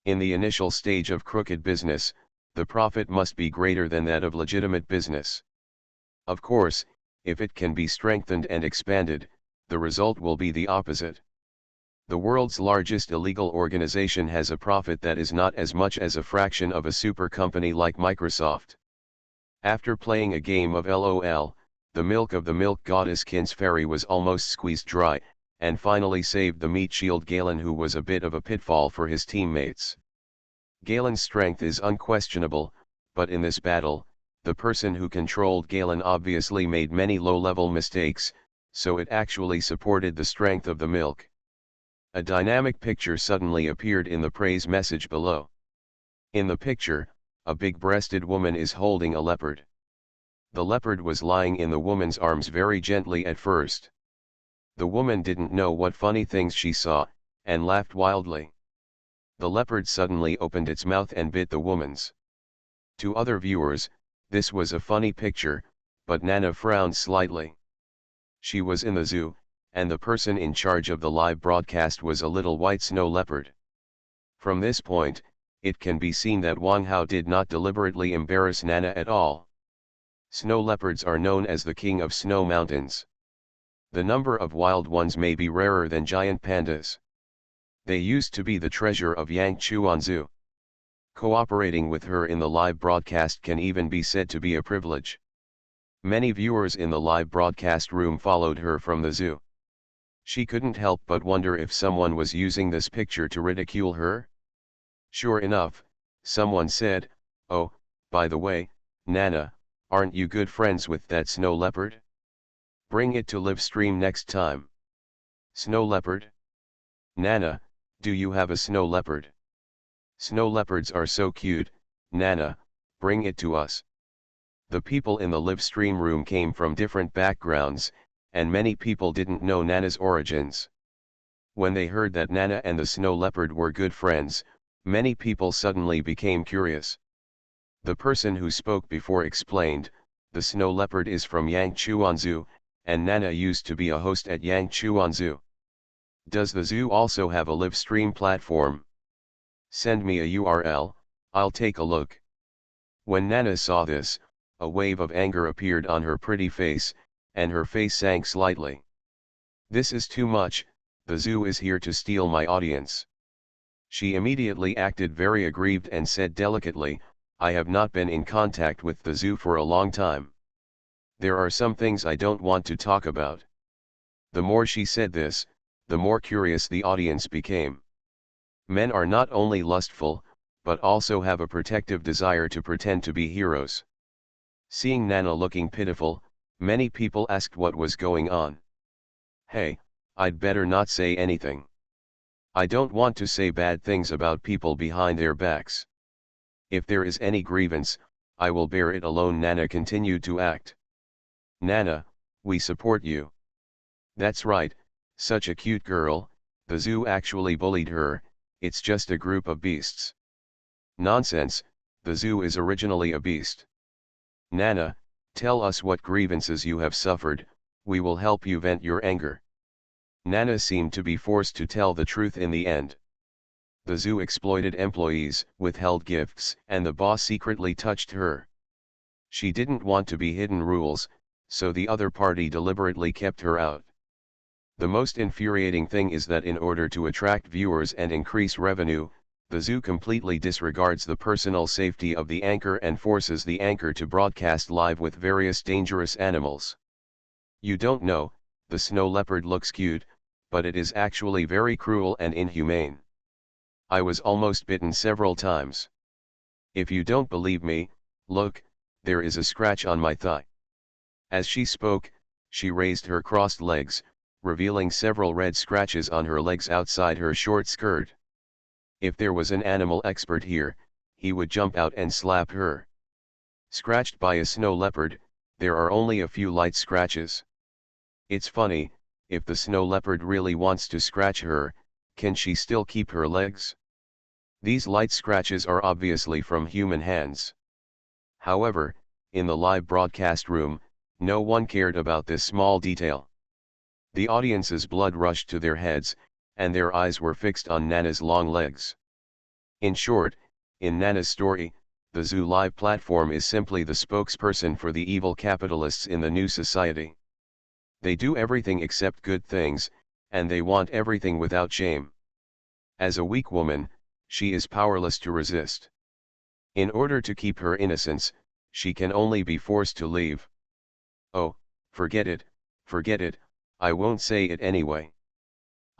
In the initial stage of crooked business, the profit must be greater than that of legitimate business. Of course, if it can be strengthened and expanded, the result will be the opposite. The world's largest illegal organization has a profit that is not as much as a fraction of a super company like Microsoft. After playing a game of LOL, the milk of the milk goddess Kin's fairy was almost squeezed dry, and finally saved the meat shield Galen, who was a bit of a pitfall for his teammates. Galen's strength is unquestionable, but in this battle, the person who controlled Galen obviously made many low-level mistakes, so it actually supported the strength of the milk. A dynamic picture suddenly appeared in the praise message below. In the picture, a big-breasted woman is holding a leopard. The leopard was lying in the woman's arms very gently at first. The woman didn't know what funny things she saw, and laughed wildly. The leopard suddenly opened its mouth and bit the woman's. To other viewers, this was a funny picture, but Nana frowned slightly. She was in the zoo, and the person in charge of the live broadcast was a little white snow leopard. From this point, it can be seen that Wang Hao did not deliberately embarrass Nana at all. Snow leopards are known as the king of snow mountains. The number of wild ones may be rarer than giant pandas. They used to be the treasure of Yangchuan Zoo. Cooperating with her in the live broadcast can even be said to be a privilege. Many viewers in the live broadcast room followed her from the zoo. She couldn't help but wonder if someone was using this picture to ridicule her. Sure enough, someone said, "Oh, by the way, Nana, aren't you good friends with that snow leopard? Bring it to live stream next time." Snow leopard? Nana, do you have a snow leopard? Snow leopards are so cute, Nana, bring it to us. The people in the live stream room came from different backgrounds, and many people didn't know Nana's origins. When they heard that Nana and the snow leopard were good friends, many people suddenly became curious. The person who spoke before explained, "The snow leopard is from Yangchuan Zoo, and Nana used to be a host at Yangchuan Zoo. Does the zoo also have a live stream platform? Send me a URL, I'll take a look. When Nana saw this, a wave of anger appeared on her pretty face, and her face sank slightly. This is too much, the zoo is here to steal my audience. She immediately acted very aggrieved and said delicately, I have not been in contact with the zoo for a long time. There are some things I don't want to talk about. The more she said this, the more curious the audience became. Men are not only lustful, but also have a protective desire to pretend to be heroes. Seeing Nana looking pitiful, many people asked what was going on. Hey, I'd better not say anything. I don't want to say bad things about people behind their backs. If there is any grievance, I will bear it alone. Nana continued to act. Nana, we support you. That's right, such a cute girl, the zoo actually bullied her, it's just a group of beasts. Nonsense, the zoo is originally a beast. Nana, tell us what grievances you have suffered, we will help you vent your anger. Nana seemed to be forced to tell the truth in the end. The zoo exploited employees, withheld gifts, and the boss secretly touched her. She didn't want to be hidden rules, so the other party deliberately kept her out. The most infuriating thing is that in order to attract viewers and increase revenue, the zoo completely disregards the personal safety of the anchor and forces the anchor to broadcast live with various dangerous animals. You don't know, the snow leopard looks cute, but it is actually very cruel and inhumane. I was almost bitten several times. If you don't believe me, look, there is a scratch on my thigh. As she spoke, she raised her crossed legs, revealing several red scratches on her legs outside her short skirt. If there was an animal expert here, he would jump out and slap her. Scratched by a snow leopard, there are only a few light scratches. It's funny, if the snow leopard really wants to scratch her, can she still keep her legs? These light scratches are obviously from human hands. However, in the live broadcast room, no one cared about this small detail. The audience's blood rushed to their heads, and their eyes were fixed on Nana's long legs. In short, in Nana's story, the zoo live platform is simply the spokesperson for the evil capitalists in the new society. They do everything except good things, and they want everything without shame. As a weak woman, she is powerless to resist. In order to keep her innocence, she can only be forced to leave. Oh, forget it, I won't say it anyway.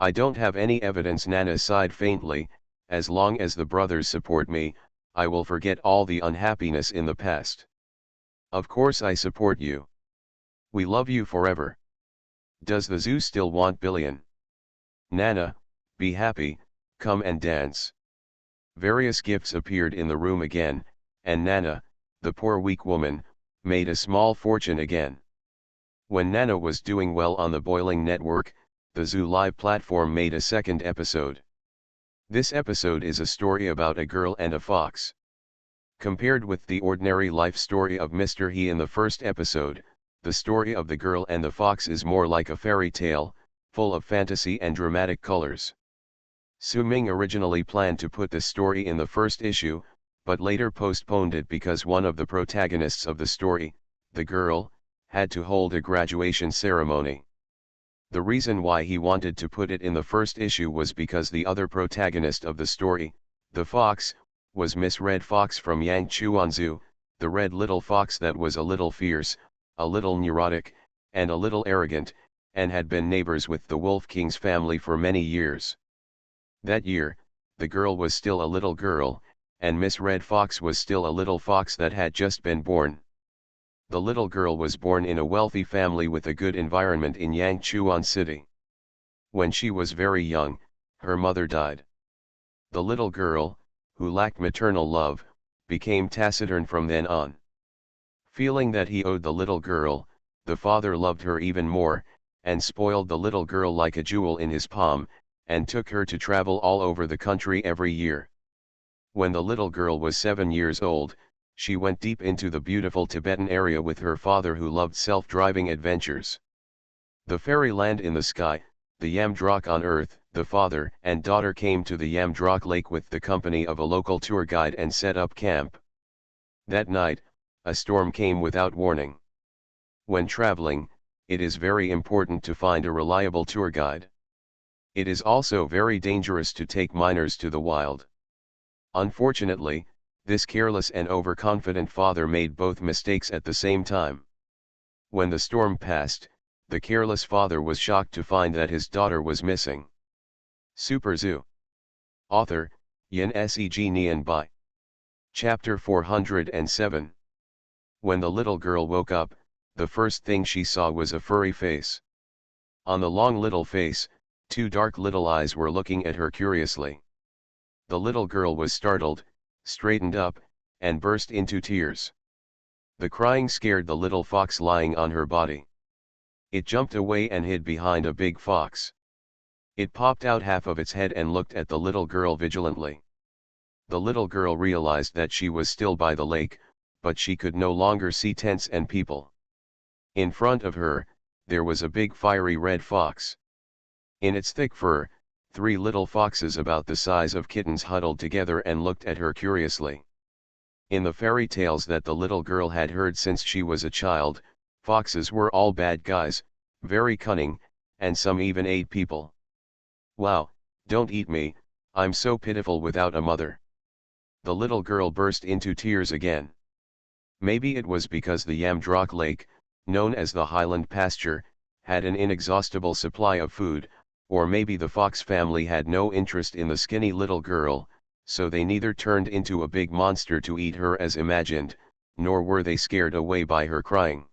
I don't have any evidence. Nana sighed faintly, as long as the brothers support me, I will forget all the unhappiness in the past. Of course I support you. We love you forever. Does the zoo still want billion? Nana, be happy, come and dance. Various gifts appeared in the room again, and Nana, the poor weak woman, made a small fortune again. When Nana was doing well on the Boiling Network, the Zoo Live platform made a second episode. This episode is a story about a girl and a fox. Compared with the ordinary life story of Mr. He in the first episode, the story of the girl and the fox is more like a fairy tale, full of fantasy and dramatic colors. Su Ming originally planned to put the story in the first issue, but later postponed it because one of the protagonists of the story, the girl, had to hold a graduation ceremony. The reason why he wanted to put it in the first issue was because the other protagonist of the story, the fox, was Miss Red Fox from Yangchuan Zoo, the red little fox that was a little fierce, a little neurotic, and a little arrogant, and had been neighbors with the Wolf King's family for many years. That year, the girl was still a little girl, and Miss Red Fox was still a little fox that had just been born. The little girl was born in a wealthy family with a good environment in Yangchuan City. When she was very young, her mother died. The little girl, who lacked maternal love, became taciturn from then on. Feeling that he owed the little girl, the father loved her even more, and spoiled the little girl like a jewel in his palm, and took her to travel all over the country every year. When the little girl was 7 years old, she went deep into the beautiful Tibetan area with her father who loved self-driving adventures. The fairyland in the sky, the Yamdrok on earth. The father and daughter came to the Yamdrok lake with the company of a local tour guide and set up camp. That night, a storm came without warning. When traveling, it is very important to find a reliable tour guide. It is also very dangerous to take minors to the wild. Unfortunately, this careless and overconfident father made both mistakes at the same time. When the storm passed, the careless father was shocked to find that his daughter was missing. Super Zoo. Author, Yin Seg Nian Bai. Chapter 407. When the little girl woke up, the first thing she saw was a furry face. On the long little face, two dark little eyes were looking at her curiously. The little girl was startled, straightened up, and burst into tears. The crying scared the little fox lying on her body. It jumped away and hid behind a big fox. It popped out half of its head and looked at the little girl vigilantly. The little girl realized that she was still by the lake, but she could no longer see tents and people. In front of her, there was a big fiery red fox. In its thick fur, three little foxes about the size of kittens huddled together and looked at her curiously. In the fairy tales that the little girl had heard since she was a child, foxes were all bad guys, very cunning, and some even ate people. Wow, don't eat me, I'm so pitiful without a mother. The little girl burst into tears again. Maybe it was because the Yamdrok Lake, known as the Highland Pasture, had an inexhaustible supply of food, or maybe the fox family had no interest in the skinny little girl, so they neither turned into a big monster to eat her as imagined, nor were they scared away by her crying.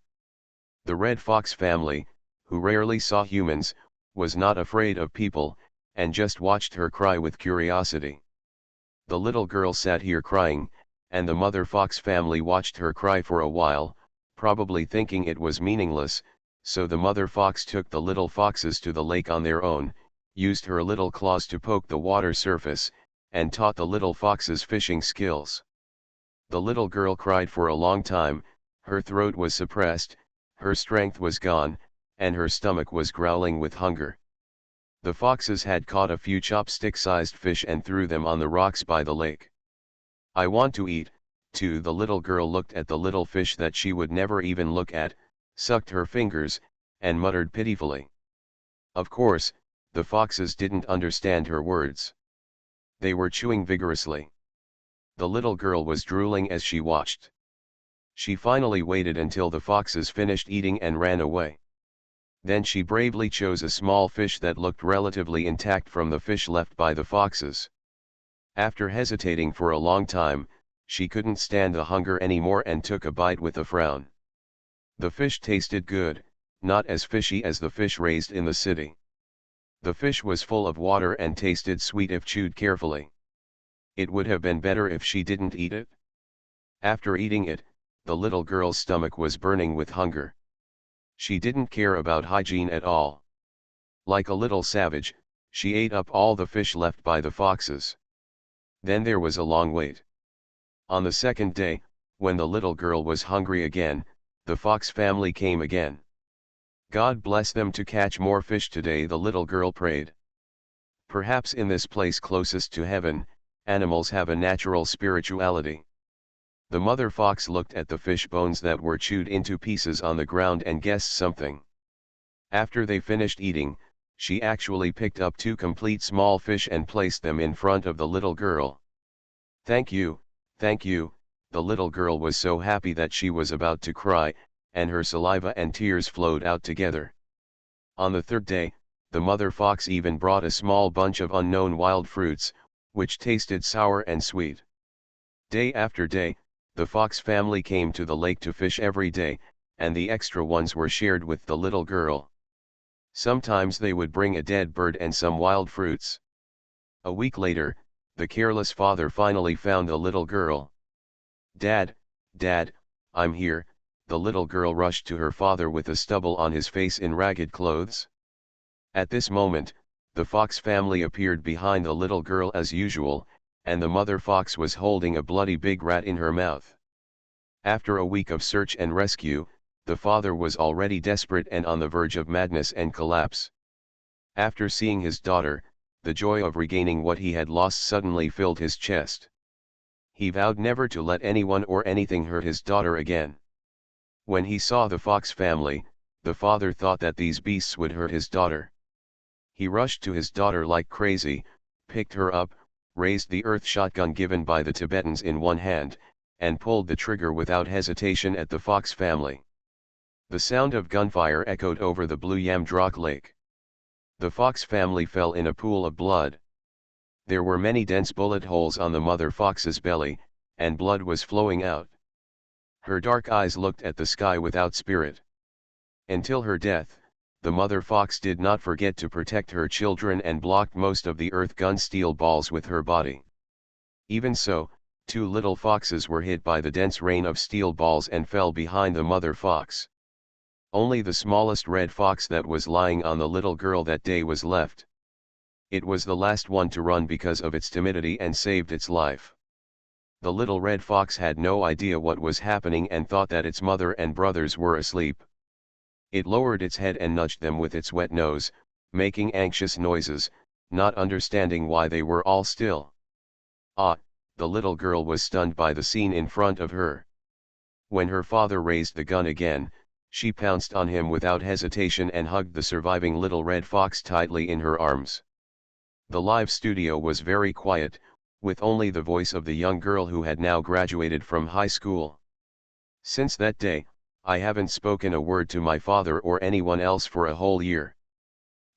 The red fox family, who rarely saw humans, was not afraid of people, and just watched her cry with curiosity. The little girl sat here crying, and the mother fox family watched her cry for a while, probably thinking it was meaningless, so the mother fox took the little foxes to the lake on their own, used her little claws to poke the water surface, and taught the little foxes fishing skills. The little girl cried for a long time, her throat was suppressed, her strength was gone, and her stomach was growling with hunger. The foxes had caught a few chopstick-sized fish and threw them on the rocks by the lake. I want to eat, too. The little girl looked at the little fish that she would never even look at, sucked her fingers, and muttered pitifully. Of course, the foxes didn't understand her words. They were chewing vigorously. The little girl was drooling as she watched. She finally waited until the foxes finished eating and ran away. Then she bravely chose a small fish that looked relatively intact from the fish left by the foxes. After hesitating for a long time, she couldn't stand the hunger anymore and took a bite with a frown. The fish tasted good, not as fishy as the fish raised in the city. The fish was full of water and tasted sweet if chewed carefully. It would have been better if she didn't eat it. After eating it, the little girl's stomach was burning with hunger. She didn't care about hygiene at all. Like a little savage, she ate up all the fish left by the foxes. Then there was a long wait. On the second day, when the little girl was hungry again, the fox family came again. God bless them to catch more fish today, the little girl prayed. Perhaps in this place closest to heaven, animals have a natural spirituality. The mother fox looked at the fish bones that were chewed into pieces on the ground and guessed something. After they finished eating, she actually picked up two complete small fish and placed them in front of the little girl. Thank you, the little girl was so happy that she was about to cry, and her saliva and tears flowed out together. On the third day, the mother fox even brought a small bunch of unknown wild fruits, which tasted sour and sweet. Day after day, the fox family came to the lake to fish every day, and the extra ones were shared with the little girl. Sometimes they would bring a dead bird and some wild fruits. A week later, the careless father finally found the little girl. Dad, I'm here. The little girl rushed to her father with a stubble on his face in ragged clothes. At this moment, the fox family appeared behind the little girl as usual, and the mother fox was holding a bloody big rat in her mouth. After a week of search and rescue, the father was already desperate and on the verge of madness and collapse. After seeing his daughter, the joy of regaining what he had lost suddenly filled his chest. He vowed never to let anyone or anything hurt his daughter again. When he saw the fox family, the father thought that these beasts would hurt his daughter. He rushed to his daughter like crazy, picked her up, raised the earth shotgun given by the Tibetans in one hand, and pulled the trigger without hesitation at the fox family. The sound of gunfire echoed over the blue Yamdrok lake. The fox family fell in a pool of blood. There were many dense bullet holes on the mother fox's belly, and blood was flowing out. Her dark eyes looked at the sky without spirit. Until her death, the mother fox did not forget to protect her children and blocked most of the earth gun steel balls with her body. Even so, 2 little foxes were hit by the dense rain of steel balls and fell behind the mother fox. Only the smallest red fox that was lying on the little girl that day was left. It was the last one to run because of its timidity and saved its life. The little red fox had no idea what was happening and thought that its mother and brothers were asleep. It lowered its head and nudged them with its wet nose, making anxious noises, not understanding why they were all still. Ah, the little girl was stunned by the scene in front of her. When her father raised the gun again, she pounced on him without hesitation and hugged the surviving little red fox tightly in her arms. The live studio was very quiet, with only the voice of the young girl who had now graduated from high school. Since that day, I haven't spoken a word to my father or anyone else for a whole year.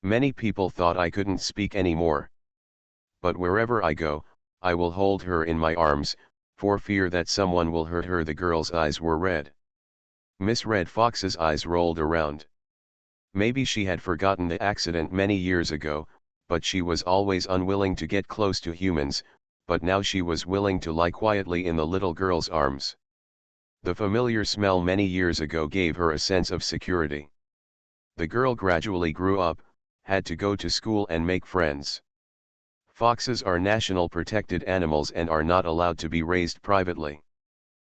Many people thought I couldn't speak anymore. But wherever I go, I will hold her in my arms, for fear that someone will hurt her. The girl's eyes were red. Miss Red Fox's eyes rolled around. Maybe she had forgotten the accident many years ago, but she was always unwilling to get close to humans, but now she was willing to lie quietly in the little girl's arms. The familiar smell many years ago gave her a sense of security. The girl gradually grew up, had to go to school and make friends. Foxes are national protected animals and are not allowed to be raised privately.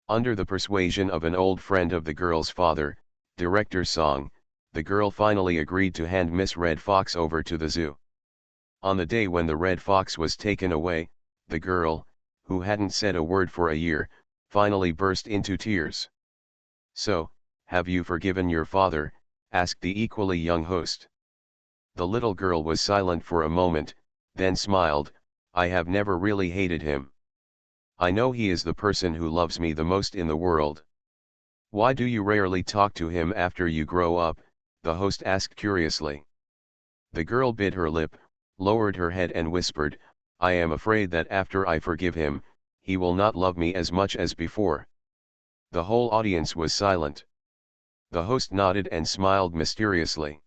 Under the persuasion of an old friend of the girl's father, Director Song, the girl finally agreed to hand Miss Red Fox over to the zoo. On the day when the red fox was taken away, the girl, who hadn't said a word for a year, finally burst into tears. "So, have you forgiven your father?" asked the equally young host. The little girl was silent for a moment, then smiled. "I have never really hated him. I know he is the person who loves me the most in the world." "Why do you rarely talk to him after you grow up?" the host asked curiously. The girl bit her lip, lowered her head and whispered, "I am afraid that after I forgive him, he will not love me as much as before." The whole audience was silent. The host nodded and smiled mysteriously.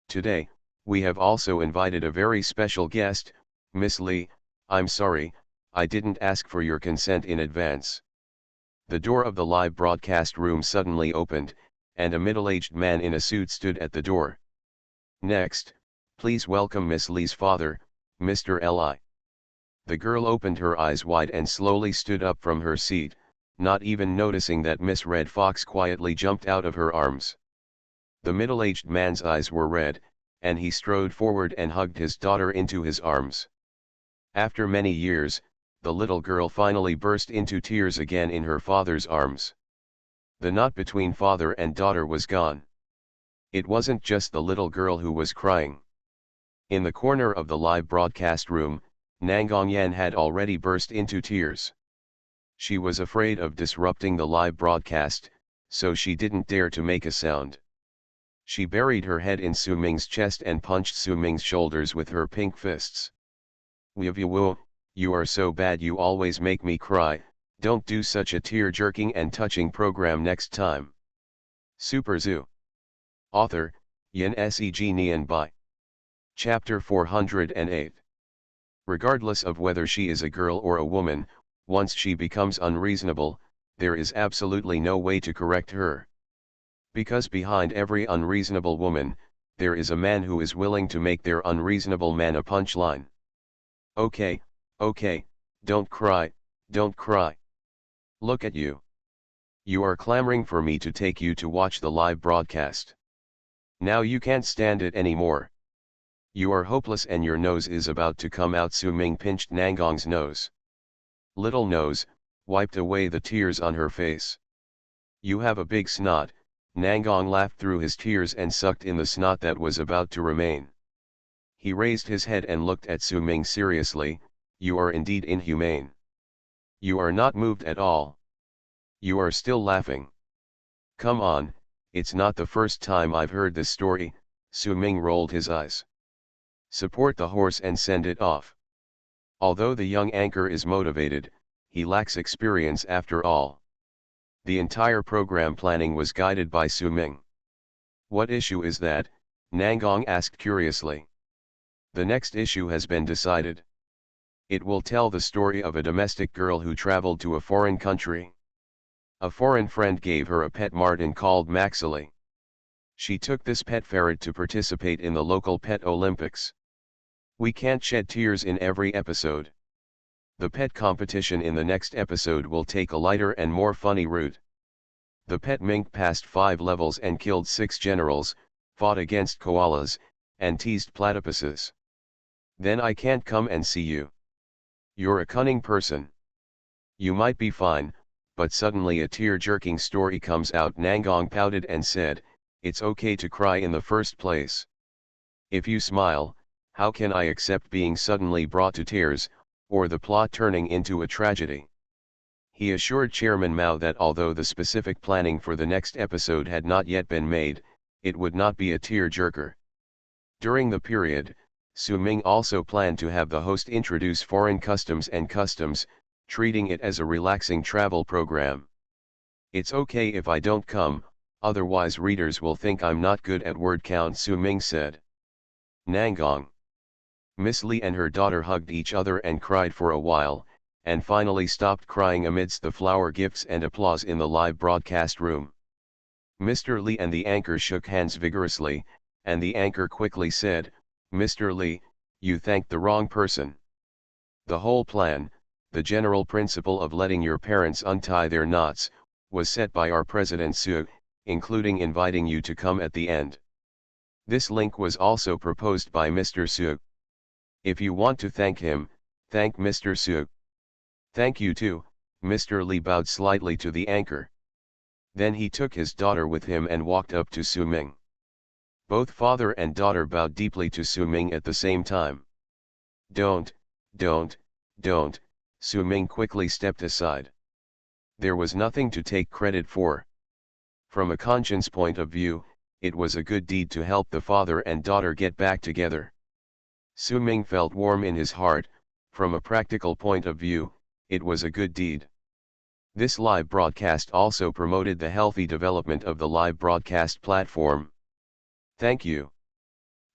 "Today, we have also invited a very special guest, Miss Lee. I'm sorry, I didn't ask for your consent in advance." The door of the live broadcast room suddenly opened, and a middle-aged man in a suit stood at the door. "Next, please welcome Miss Lee's father, Mr. Li." The girl opened her eyes wide and slowly stood up from her seat, not even noticing that Miss Red Fox quietly jumped out of her arms. The middle-aged man's eyes were red, and he strode forward and hugged his daughter into his arms. After many years, the little girl finally burst into tears again in her father's arms. The knot between father and daughter was gone. It wasn't just the little girl who was crying. In the corner of the live broadcast room, Nangongyan had already burst into tears. She was afraid of disrupting the live broadcast, so she didn't dare to make a sound. She buried her head in Su Ming's chest and punched Su Ming's shoulders with her pink fists. "Wu, you are so bad, you always make me cry. Don't do such a tear-jerking and touching program next time." Super Zoo. Author, Yin Seg Nian Bai. Chapter 408. Regardless of whether she is a girl or a woman, once she becomes unreasonable, there is absolutely no way to correct her. Because behind every unreasonable woman, there is a man who is willing to make their unreasonable man a punchline. Okay, don't cry, don't cry. Look at you. You are clamoring for me to take you to watch the live broadcast. Now you can't stand it anymore. You are hopeless and your nose is about to come out. Su Ming pinched Nangong's nose. Little nose, wiped away the tears on her face. You have a big snot. Nangong laughed through his tears and sucked in the snot that was about to remain. He raised his head and looked at Su Ming seriously. You are indeed inhumane. You are not moved at all. You are still laughing. Come on, it's not the first time I've heard this story. Su Ming rolled his eyes. Support the horse and send it off. Although the young anchor is motivated, he lacks experience after all. The entire program planning was guided by Su Ming. What issue is that? Nangong asked curiously. The next issue has been decided. It will tell the story of a domestic girl who traveled to a foreign country. A foreign friend gave her a pet marten called Maxily. She took this pet ferret to participate in the local pet Olympics. We can't shed tears in every episode. The pet competition in the next episode will take a lighter and more funny route. The pet mink passed 5 levels and killed 6 generals, fought against koalas, and teased platypuses. Then I can't come and see you. You're a cunning person. You might be fine, but suddenly a tear-jerking story comes out. Nangong pouted and said, it's okay to cry in the first place. If you smile, how can I accept being suddenly brought to tears, or the plot turning into a tragedy? He assured Chairman Mao that although the specific planning for the next episode had not yet been made, it would not be a tear-jerker. During the period, Su Ming also planned to have the host introduce foreign customs and customs, treating it as a relaxing travel program. It's okay if I don't come, otherwise readers will think I'm not good at word count, Su Ming said. Nangong. Miss Li and her daughter hugged each other and cried for a while, and finally stopped crying amidst the flower gifts and applause in the live broadcast room. Mr. Li and the anchor shook hands vigorously, and the anchor quickly said, Mr. Li, you thanked the wrong person. The whole plan, the general principle of letting your parents untie their knots, was set by our President Su, including inviting you to come at the end. This link was also proposed by Mr. Su. If you want to thank him, thank Mr. Su. Thank you too. Mr. Li bowed slightly to the anchor. Then he took his daughter with him and walked up to Su Ming. Both father and daughter bowed deeply to Su Ming at the same time. Don't, Su Ming quickly stepped aside. There was nothing to take credit for. From a conscience point of view, it was a good deed to help the father and daughter get back together. Su Ming felt warm in his heart. From a practical point of view, it was a good deed. This live broadcast also promoted the healthy development of the live broadcast platform. Thank you.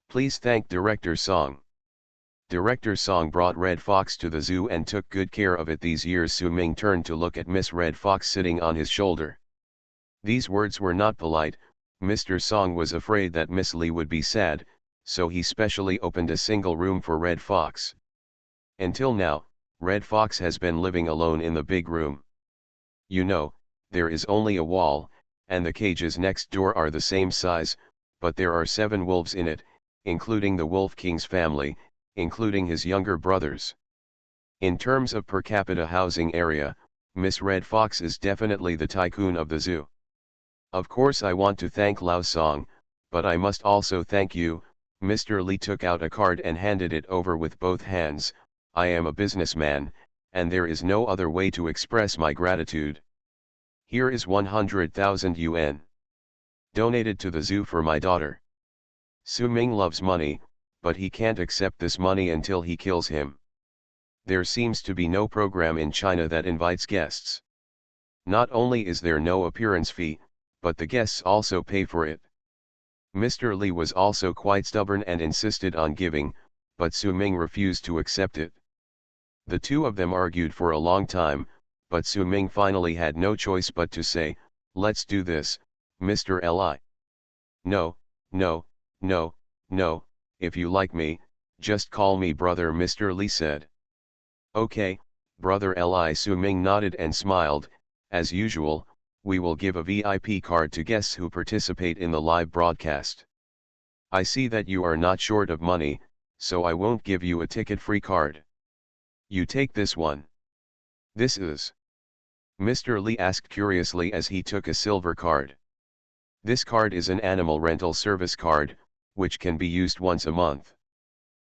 Please thank Director Song. Director Song brought Red Fox to the zoo and took good care of it these years. Su Ming turned to look at Miss Red Fox sitting on his shoulder. These words were not polite. Mr. Song was afraid that Miss Li would be sad, so he specially opened a single room for Red Fox. Until now, Red Fox has been living alone in the big room. You know, there is only a wall, and the cages next door are the same size, but there are 7 wolves in it, including the Wolf King's family, including his younger brothers. In terms of per capita housing area, Miss Red Fox is definitely the tycoon of the zoo. Of course I want to thank Lao Song, but I must also thank you. Mr. Li took out a card and handed it over with both hands. I am a businessman, and there is no other way to express my gratitude. Here is 100,000 yuan. Donated to the zoo for my daughter. Su Ming loves money, but he can't accept this money until he kills him. There seems to be no program in China that invites guests. Not only is there no appearance fee, but the guests also pay for it. Mr. Li was also quite stubborn and insisted on giving, but Su Ming refused to accept it. The two of them argued for a long time, but Su Ming finally had no choice but to say, let's do this, Mr. Li. No, if you like me, just call me brother, Mr. Li said. Okay, brother Li. Su Ming nodded and smiled. As usual, we will give a VIP card to guests who participate in the live broadcast. I see that you are not short of money, so I won't give you a ticket-free card. You take this one. This is. Mr. Lee asked curiously as he took a silver card. This card is an animal rental service card, which can be used once a month.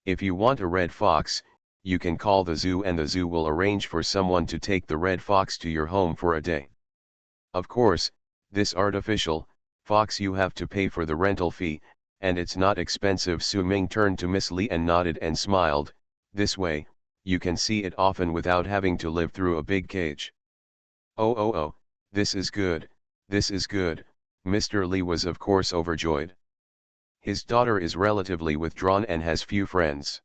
If you want a red fox, you can call the zoo and the zoo will arrange for someone to take the red fox to your home for a day. Of course, this artificial fox you have to pay for the rental fee, and it's not expensive. Su Ming turned to Miss Lee and nodded and smiled. This way, you can see it often without having to live through a big cage. Oh, this is good, this is good. Mr. Lee was of course overjoyed. His daughter is relatively withdrawn and has few friends.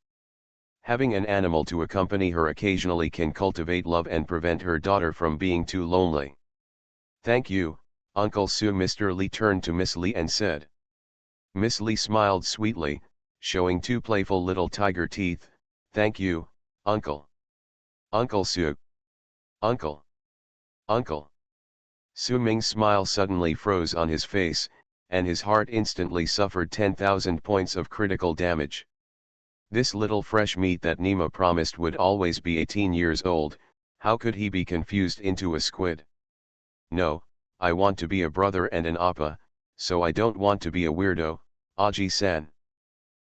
Having an animal to accompany her occasionally can cultivate love and prevent her daughter from being too lonely. Thank you, Uncle Sue. Mr. Lee turned to Miss Lee and said. Miss Lee smiled sweetly, showing two playful little tiger teeth. Thank you, Uncle. Uncle Sue. Uncle. Uncle. Su Ming's smile suddenly froze on his face, and his heart instantly suffered 10,000 points of critical damage. This little fresh meat that Nima promised would always be 18 years old, how could he be confused into a squid? No, I want to be a brother and an appa, so I don't want to be a weirdo, Aji-san.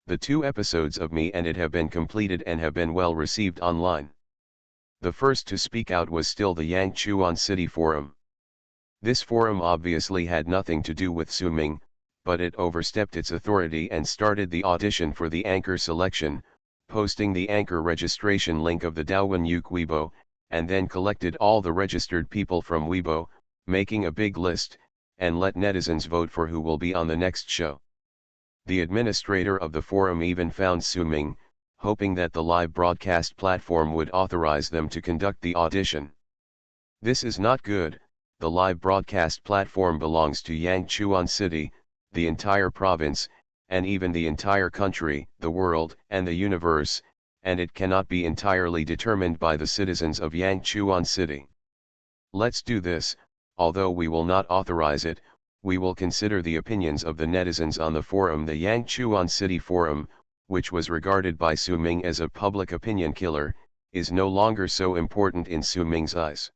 The 2 episodes of Me and It have been completed and have been well received online. The first to speak out was still the Yangchuan City Forum. This forum obviously had nothing to do with Su Ming, but it overstepped its authority and started the audition for the anchor selection, posting the anchor registration link of the Douyin Yuk Weibo, and then collected all the registered people from Weibo, making a big list, and let netizens vote for who will be on the next show. The administrator of the forum even found Su Ming, hoping that the live broadcast platform would authorize them to conduct the audition. This is not good. The live broadcast platform belongs to Yangchuan City, the entire province, and even the entire country, the world, and the universe, and it cannot be entirely determined by the citizens of Yangchuan City. Let's do this. Although we will not authorize it, we will consider the opinions of the netizens on the forum. The Yangchuan City Forum, which was regarded by Su Ming as a public opinion killer, is no longer so important in Su Ming's eyes.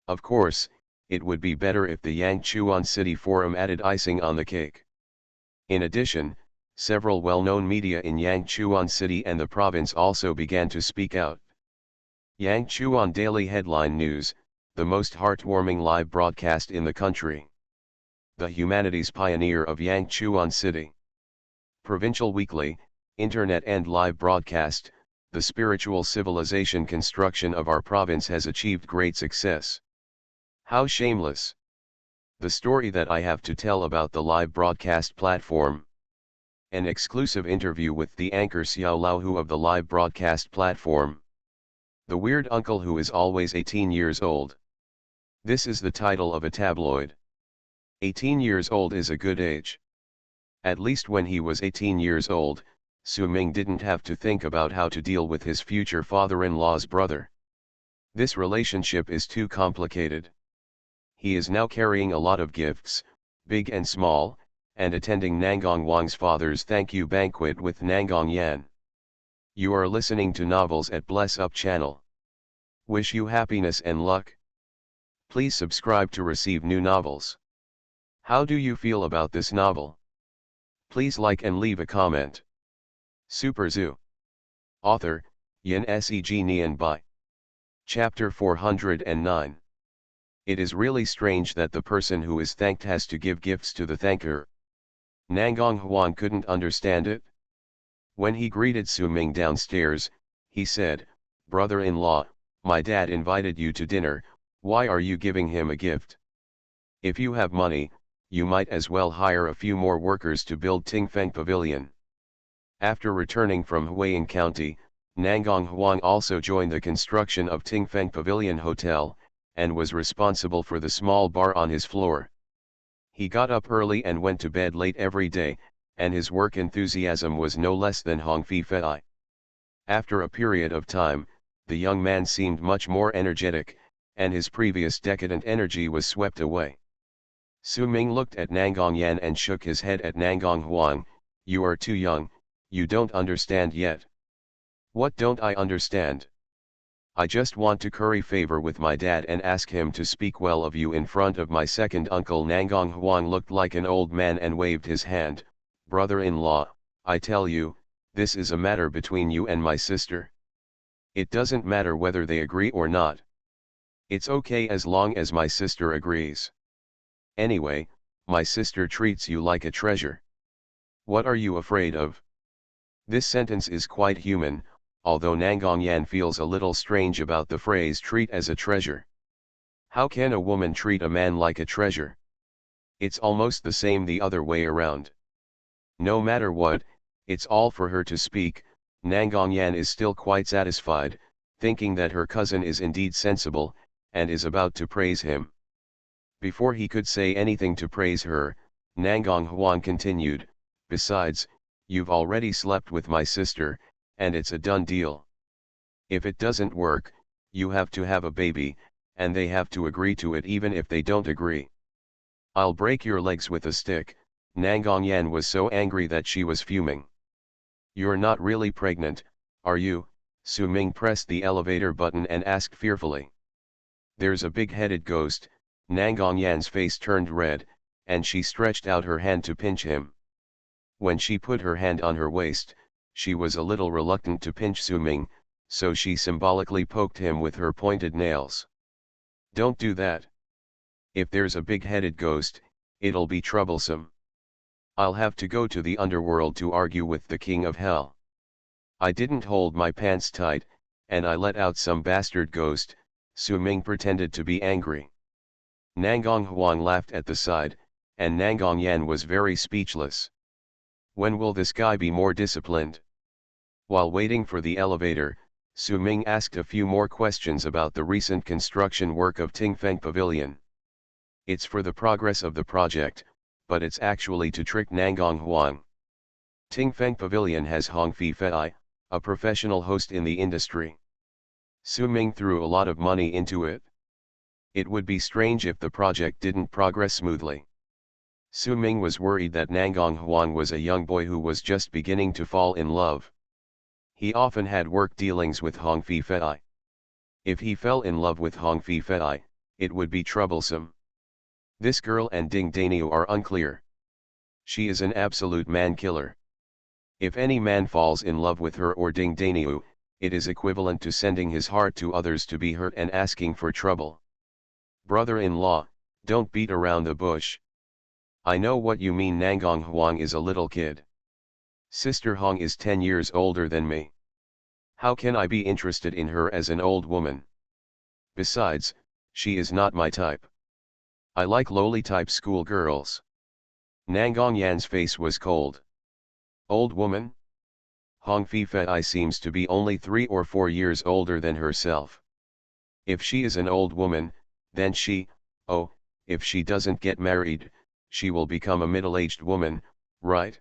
Of course, it would be better if the Yangchuan City Forum added icing on the cake. In addition, several well-known media in Yangchuan City and the province also began to speak out. Yangchuan Daily Headline News, the most heartwarming live broadcast in the country. The humanities pioneer of Yangchuan City. Provincial Weekly, Internet and live broadcast, the spiritual civilization construction of our province has achieved great success. How shameless! The story that I have to tell about the live broadcast platform. An exclusive interview with the anchor Xiao Laohu of the live broadcast platform. The weird uncle who is always 18 years old. This is the title of a tabloid. 18 years old is a good age. At least when he was 18 years old, Su Ming didn't have to think about how to deal with his future father-in-law's brother. This relationship is too complicated. He is now carrying a lot of gifts, big and small, and attending Nangong Wang's father's thank you banquet with Nangong Yan. You are listening to Novels at Bless Up channel. Wish you happiness and luck. Please subscribe to receive new novels. How do you feel about this novel? Please like and leave a comment. Super Zoo. Author, Yin Seg Nian Bai. Chapter 409. It is really strange that the person who is thanked has to give gifts to the thanker. Nangong Huan couldn't understand it. When he greeted Su Ming downstairs, he said, "Brother-in-law, my dad invited you to dinner, why are you giving him a gift? If you have money, you might as well hire a few more workers to build Tingfeng Pavilion." After returning from Huiying County, Nangong Huang also joined the construction of Tingfeng Pavilion Hotel, and was responsible for the small bar on his floor. He got up early and went to bed late every day, and his work enthusiasm was no less than Hongfi Fei. After a period of time, the young man seemed much more energetic, and his previous decadent energy was swept away. Su Ming looked at Nangong Yan and shook his head at Nangong Huang. You are too young, you don't understand yet. What don't I understand? I just want to curry favor with my dad and ask him to speak well of you in front of my second uncle. Nangong Huang looked like an old man and waved his hand. Brother-in-law, I tell you, this is a matter between you and my sister. It doesn't matter whether they agree or not. It's okay as long as my sister agrees. Anyway, my sister treats you like a treasure. What are you afraid of? This sentence is quite human, although Nangong Yan feels a little strange about the phrase treat as a treasure. How can a woman treat a man like a treasure? It's almost the same the other way around. No matter what, it's all for her to speak. Nangong Yan is still quite satisfied, thinking that her cousin is indeed sensible, and is about to praise him. Before he could say anything to praise her, Nangong Huang continued, besides, you've already slept with my sister, and it's a done deal. If it doesn't work, you have to have a baby, and they have to agree to it even if they don't agree. I'll break your legs with a stick. Nangong Yan was so angry that she was fuming. You're not really pregnant, are you? Su Ming pressed the elevator button and asked fearfully. There's a big-headed ghost. Nangong Yan's face turned red, and she stretched out her hand to pinch him. When she put her hand on her waist, she was a little reluctant to pinch Su Ming, so she symbolically poked him with her pointed nails. Don't do that. If there's a big-headed ghost, it'll be troublesome. I'll have to go to the underworld to argue with the king of hell. I didn't hold my pants tight, and I let out some bastard ghost. Su Ming pretended to be angry. Nangong Huang laughed at the side, and Nangong Yan was very speechless. When will this guy be more disciplined? While waiting for the elevator, Su Ming asked a few more questions about the recent construction work of Tingfeng Pavilion. It's for the progress of the project, but it's actually to trick Nangong Huang. Tingfeng Pavilion has Hongfi Fei, a professional host in the industry. Su Ming threw a lot of money into it. It would be strange if the project didn't progress smoothly. Su Ming was worried that Nangong Huang was a young boy who was just beginning to fall in love. He often had work dealings with Hongfi Fei. If he fell in love with Hongfi Fei, it would be troublesome. This girl and Ding Daniu are unclear. She is an absolute man-killer. If any man falls in love with her or Ding Daniu, it is equivalent to sending his heart to others to be hurt and asking for trouble. Brother-in-law, don't beat around the bush. I know what you mean. Nangong Huang is a little kid. Sister Hong is 10 years older than me. How can I be interested in her as an old woman? Besides, she is not my type. I like lowly-type schoolgirls. Nangong Yan's face was cold. Old woman? Hongfi Fei seems to be only 3 or 4 years older than herself. If she is an old woman, then if she doesn't get married, she will become a middle-aged woman, right?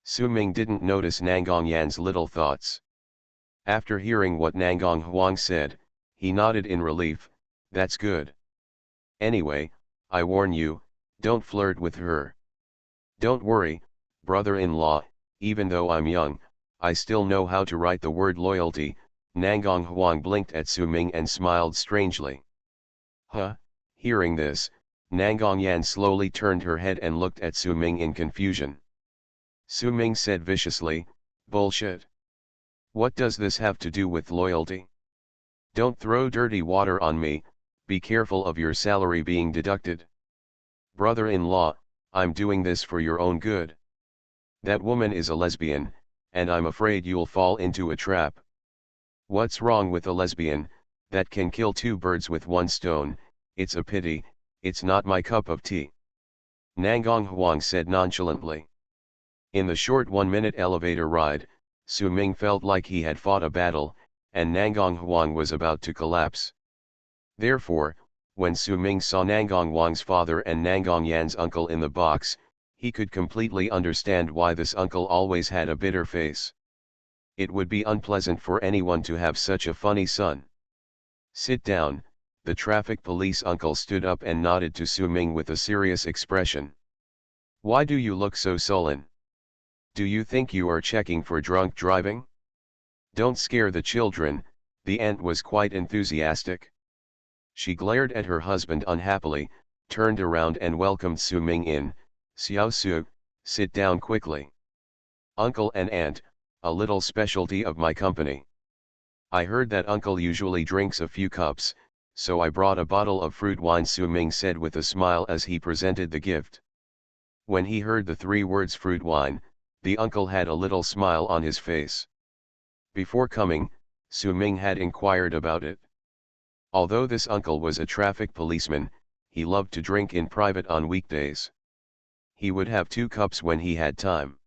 Su Ming didn't notice Nangong Yan's little thoughts. After hearing what Nangong Huang said, he nodded in relief. That's good. Anyway, I warn you, don't flirt with her. Don't worry, brother-in-law, even though I'm young, I still know how to write the word loyalty. Nangong Huang blinked at Su Ming and smiled strangely. Huh? Hearing this, Nangong Yan slowly turned her head and looked at Su Ming in confusion. Su Ming said viciously, bullshit. What does this have to do with loyalty? Don't throw dirty water on me, be careful of your salary being deducted. Brother-in-law, I'm doing this for your own good. That woman is a lesbian, and I'm afraid you'll fall into a trap. What's wrong with a lesbian, that can kill 2 birds with 1 stone? It's a pity, it's not my cup of tea. Nangong Huang said nonchalantly. In the short 1-minute elevator ride, Su Ming felt like he had fought a battle, and Nangong Huang was about to collapse. Therefore, when Su Ming saw Nangong Huang's father and Nangong Yan's uncle in the box, he could completely understand why this uncle always had a bitter face. It would be unpleasant for anyone to have such a funny son. Sit down, The traffic police uncle stood up and nodded to Su Ming with a serious expression. Why do you look so sullen? Do you think you are checking for drunk driving? Don't scare the children, the aunt was quite enthusiastic. She glared at her husband unhappily, turned around and welcomed Su Ming in. Xiao Su, sit down quickly. Uncle and aunt, a little specialty of my company. I heard that uncle usually drinks a few cups, so I brought a bottle of fruit wine, Su Ming said with a smile as he presented the gift. When he heard the three words fruit wine, the uncle had a little smile on his face. Before coming, Su Ming had inquired about it. Although this uncle was a traffic policeman, he loved to drink in private on weekdays. He would have 2 cups when he had time.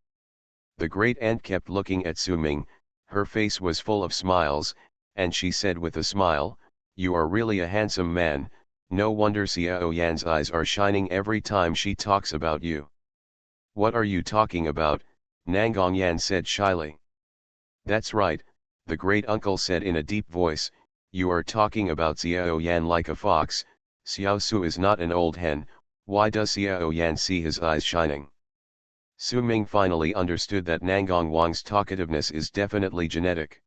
The great aunt kept looking at Su Ming, her face was full of smiles, and she said with a smile, "You are really a handsome man, no wonder Xiao Yan's eyes are shining every time she talks about you." "What are you talking about?" Nangong Yan said shyly. "That's right," the great uncle said in a deep voice, "you are talking about Xiao Yan like a fox. Xiao Su is not an old hen, why does Xiao Yan see his eyes shining?" Su Ming finally understood that Nangong Wang's talkativeness is definitely genetic.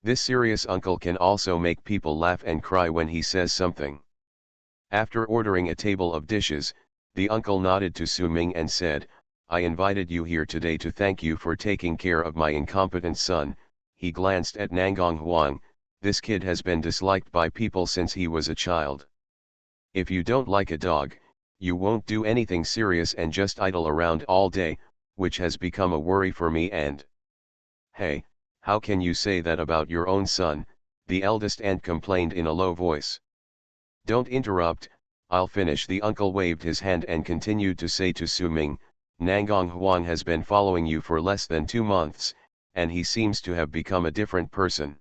This serious uncle can also make people laugh and cry when he says something. After ordering a table of dishes, the uncle nodded to Su Ming and said, "I invited you here today to thank you for taking care of my incompetent son." He glanced at Nangong Huang. "This kid has been disliked by people since he was a child. If you don't like a dog, you won't do anything serious and just idle around all day, which has become a worry for me and—" "Hey, how can you say that about your own son?" the eldest aunt complained in a low voice. "Don't interrupt, I'll finish." The uncle waved his hand and continued to say to Su Ming, "Nangong Huang has been following you for less than 2 months, and he seems to have become a different person.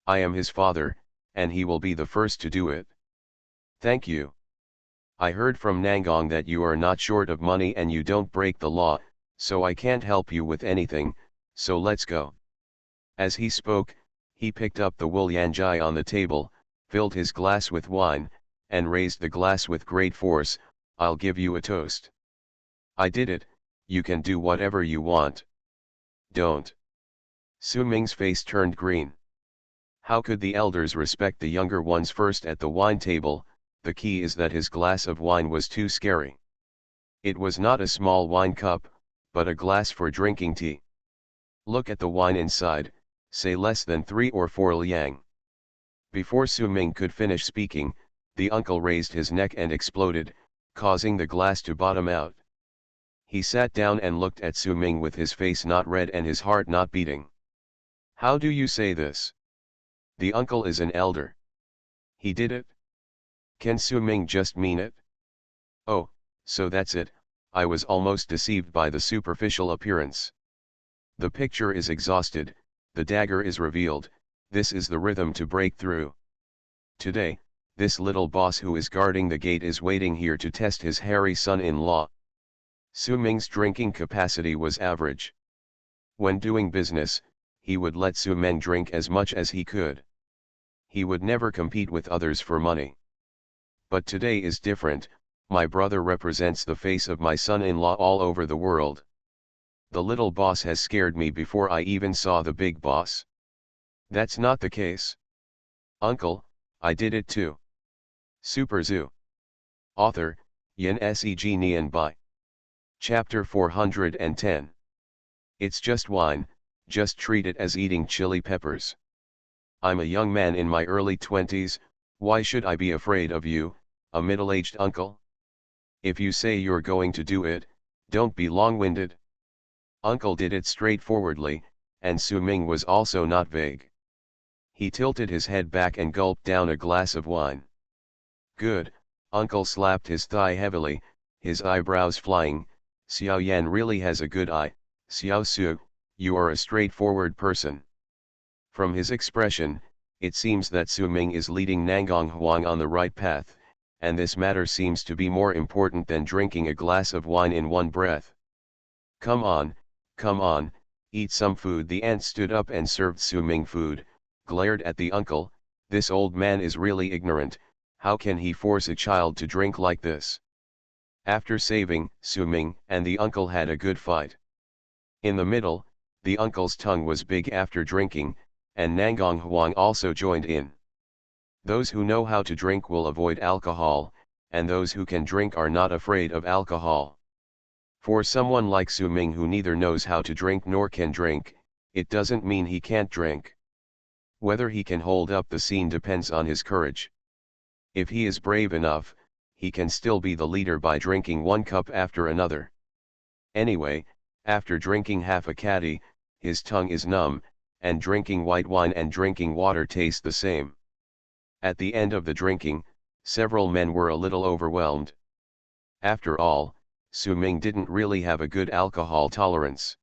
I am his father, and he will be the first to do it." "Thank you. I heard from Nangong that you are not short of money and you don't break the law, so I can't help you with anything, so let's go." As he spoke, he picked up the wool yanjai on the table, filled his glass with wine, and raised the glass with great force. "I'll give you a toast." "I did it, you can do whatever you want." "Don't." Su Ming's face turned green. How could the elders respect the younger ones first at the wine table? The key is that his glass of wine was too scary. It was not a small wine cup, but a glass for drinking tea. "Look at the wine inside, say less than 3 or 4 liang." Before Su Ming could finish speaking, the uncle raised his neck and exploded, causing the glass to bottom out. He sat down and looked at Su Ming with his face not red and his heart not beating. "How do you say this? The uncle is an elder. He did it? Can Su Ming just mean it? Oh, so that's it, I was almost deceived by the superficial appearance. The picture is exhausted, the dagger is revealed, this is the rhythm to break through. Today, this little boss who is guarding the gate is waiting here to test his hairy son-in-law." Su Ming's drinking capacity was average. When doing business, he would let Su Ming drink as much as he could. He would never compete with others for money. But today is different, my brother represents the face of my son-in-law all over the world. The little boss has scared me before I even saw the big boss. That's not the case. Uncle, I did it too. Super Zoo. Author, Yin Se Nian Bai. Chapter 410. It's just wine, just treat it as eating chili peppers. I'm a young man in my early 20s, why should I be afraid of you, a middle-aged uncle? If you say you're going to do it, don't be long-winded. Uncle did it straightforwardly, and Su Ming was also not vague. He tilted his head back and gulped down a glass of wine. "Good," Uncle slapped his thigh heavily, his eyebrows flying. "Xiao Yan really has a good eye, Xiao Su, you are a straightforward person." From his expression, it seems that Su Ming is leading Nangong Huang on the right path, and this matter seems to be more important than drinking a glass of wine in one breath. Come on, eat some food." The aunt stood up and served Su Ming food, glared at the uncle, This old man is really ignorant, how can he force a child to drink like this? After saving, Su Ming and the uncle had a good fight. In the middle, the uncle's tongue was big after drinking, and Nangong Huang also joined in. Those who know how to drink will avoid alcohol, and those who can drink are not afraid of alcohol. For someone like Su Ming who neither knows how to drink nor can drink, it doesn't mean he can't drink. Whether he can hold up the scene depends on his courage. If he is brave enough, he can still be the leader by drinking one cup after another. Anyway, after drinking half a caddy, his tongue is numb, and drinking white wine and drinking water taste the same. At the end of the drinking, several men were a little overwhelmed. After all, Su Ming didn't really have a good alcohol tolerance.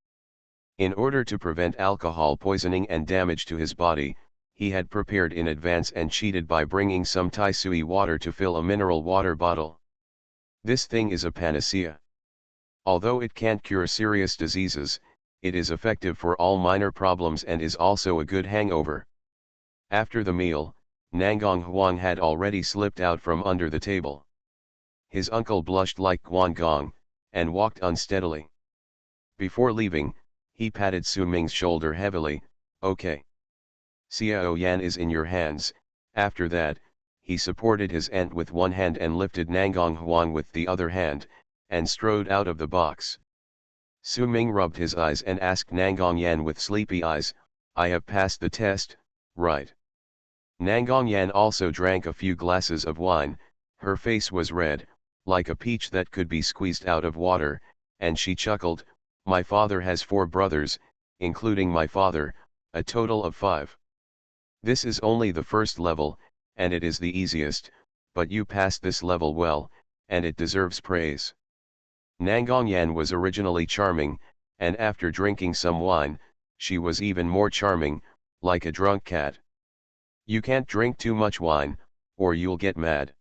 In order to prevent alcohol poisoning and damage to his body, he had prepared in advance and cheated by bringing some Tai Sui water to fill a mineral water bottle. This thing is a panacea. Although it can't cure serious diseases, it is effective for all minor problems and is also a good hangover. After the meal, Nangong Huang had already slipped out from under the table. His uncle blushed like Guangong, and walked unsteadily. Before leaving, he patted Su Ming's shoulder heavily. "Okay. Xiao Yan is in your hands." After that, he supported his aunt with one hand and lifted Nangong Huang with the other hand, and strode out of the box. Su Ming rubbed his eyes and asked Nangong Yan with sleepy eyes, "I have passed the test, right?" Nangong Yan also drank a few glasses of wine. Her face was red, like a peach that could be squeezed out of water, and she chuckled, "My father has 4 brothers, including my father, a total of 5. This is only the first level, and it is the easiest, but you passed this level well, and it deserves praise." Nangong Yan was originally charming, and after drinking some wine, she was even more charming, like a drunk cat. You can't drink too much wine, or you'll get mad.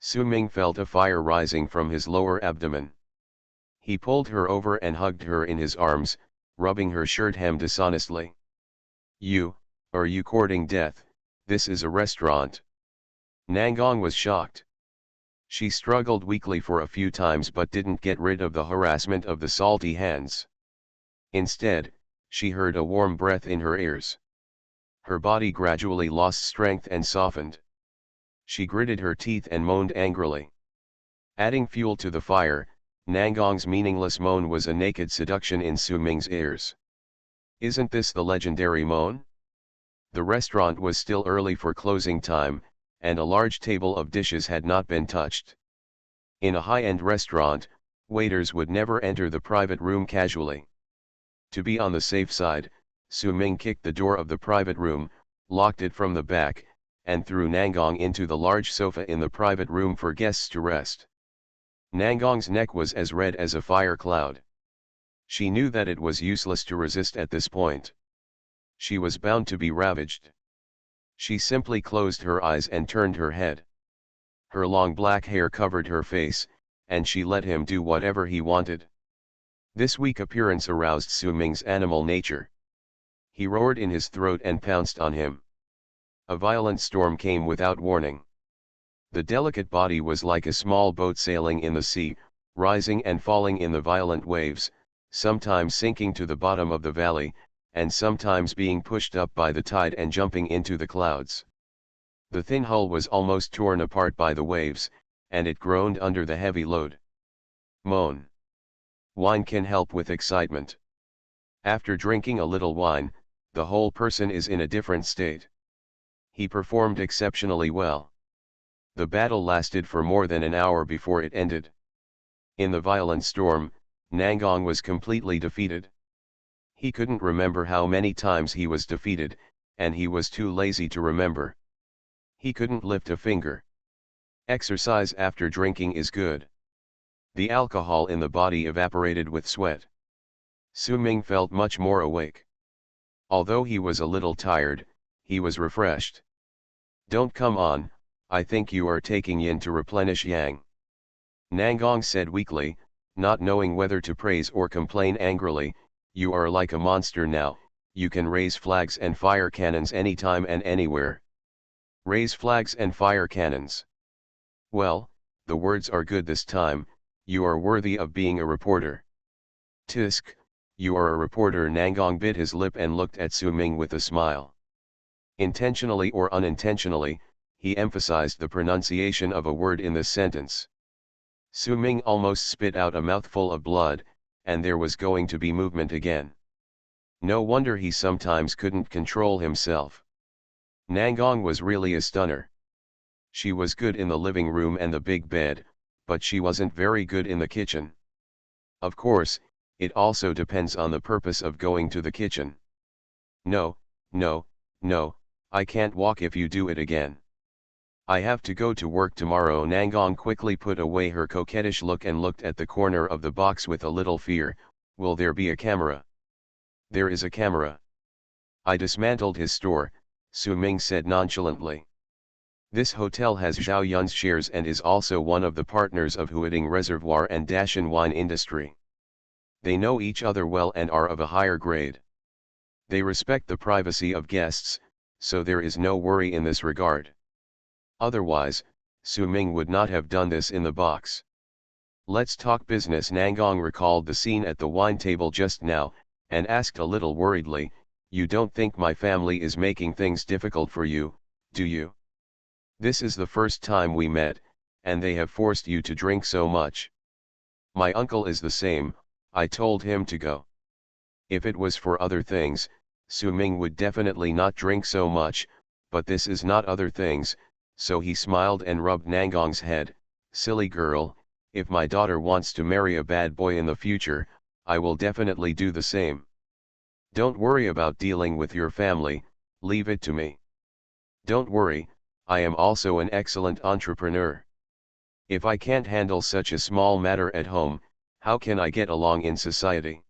Su Ming felt a fire rising from his lower abdomen. He pulled her over and hugged her in his arms, rubbing her shirt hem dishonestly. Are you courting death? This is a restaurant." Nangong was shocked. She struggled weakly for a few times but didn't get rid of the harassment of the salty hands. Instead, she heard a warm breath in her ears. Her body gradually lost strength and softened. She gritted her teeth and moaned angrily. Adding fuel to the fire, Nangong's meaningless moan was a naked seduction in Su Ming's ears. Isn't this the legendary moan? The restaurant was still early for closing time, and a large table of dishes had not been touched. In a high-end restaurant, waiters would never enter the private room casually. To be on the safe side, Su Ming kicked the door of the private room, locked it from the back, and threw Nangong into the large sofa in the private room for guests to rest. Nangong's neck was as red as a fire cloud. She knew that it was useless to resist at this point. She was bound to be ravaged. She simply closed her eyes and turned her head. Her long black hair covered her face, and she let him do whatever he wanted. This weak appearance aroused Su Ming's animal nature. He roared in his throat and pounced on him. A violent storm came without warning. The delicate body was like a small boat sailing in the sea, rising and falling in the violent waves, sometimes sinking to the bottom of the valley, and sometimes being pushed up by the tide and jumping into the clouds. The thin hull was almost torn apart by the waves, and it groaned under the heavy load. Moan. Wine can help with excitement. After drinking a little wine, the whole person is in a different state. He performed exceptionally well. The battle lasted for more than an hour before it ended. In the violent storm, Nangong was completely defeated. He couldn't remember how many times he was defeated, and he was too lazy to remember. He couldn't lift a finger. Exercise after drinking is good. The alcohol in the body evaporated with sweat. Su Ming felt much more awake. Although he was a little tired, he was refreshed. "Don't come on, I think you are taking yin to replenish yang," Nangong said weakly, not knowing whether to praise or complain angrily. "You are like a monster now, you can raise flags and fire cannons anytime and anywhere." Raise flags and fire cannons. Well, the words are good this time, you are worthy of being a reporter. Tisk, you are a reporter. Nangong bit his lip and looked at Su Ming with a smile. Intentionally or unintentionally, he emphasized the pronunciation of a word in this sentence. Su Ming almost spit out a mouthful of blood, and there was going to be movement again. No wonder he sometimes couldn't control himself. Nangong was really a stunner. She was good in the living room and the big bed, but she wasn't very good in the kitchen. Of course, it also depends on the purpose of going to the kitchen. No, no, no, I can't walk if you do it again. I have to go to work tomorrow. Nangong quickly put away her coquettish look and looked at the corner of the box with a little fear. Will there be a camera? There is a camera. I dismantled his store, Su Ming said nonchalantly. This hotel has Zhao Yun's shares and is also one of the partners of Huading Reservoir and Dashan Wine Industry. They know each other well and are of a higher grade. They respect the privacy of guests, so there is no worry in this regard. Otherwise, Su Ming would not have done this in the box. Let's talk business. Nangong recalled the scene at the wine table just now, and asked a little worriedly, you don't think my family is making things difficult for you, do you? This is the first time we met, and they have forced you to drink so much. My uncle is the same, I told him to go. If it was for other things, Su Ming would definitely not drink so much, but this is not other things, so he smiled and rubbed Nangong's head. Silly girl, if my daughter wants to marry a bad boy in the future, I will definitely do the same. Don't worry about dealing with your family, leave it to me. Don't worry, I am also an excellent entrepreneur. If I can't handle such a small matter at home, how can I get along in society?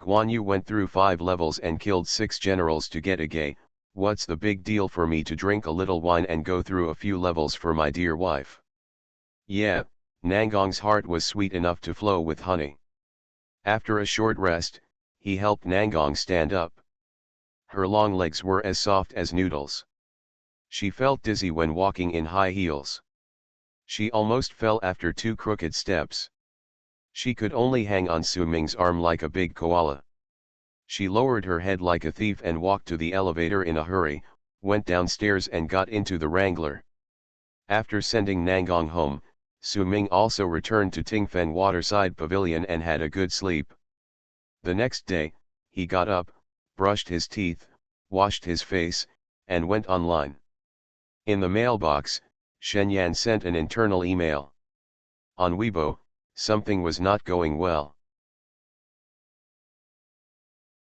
Guan Yu went through 5 levels and killed 6 generals to get a gay. What's the big deal for me to drink a little wine and go through a few levels for my dear wife? Yeah, Nangong's heart was sweet enough to flow with honey. After a short rest, he helped Nangong stand up. Her long legs were as soft as noodles. She felt dizzy when walking in high heels. She almost fell after 2 crooked steps. She could only hang on Su Ming's arm like a big koala. She lowered her head like a thief and walked to the elevator in a hurry, went downstairs and got into the Wrangler. After sending Nangong home, Su Ming also returned to Tingfen Waterside Pavilion and had a good sleep. The next day, he got up, brushed his teeth, washed his face, and went online. In the mailbox, Shen Yan sent an internal email. On Weibo, something was not going well.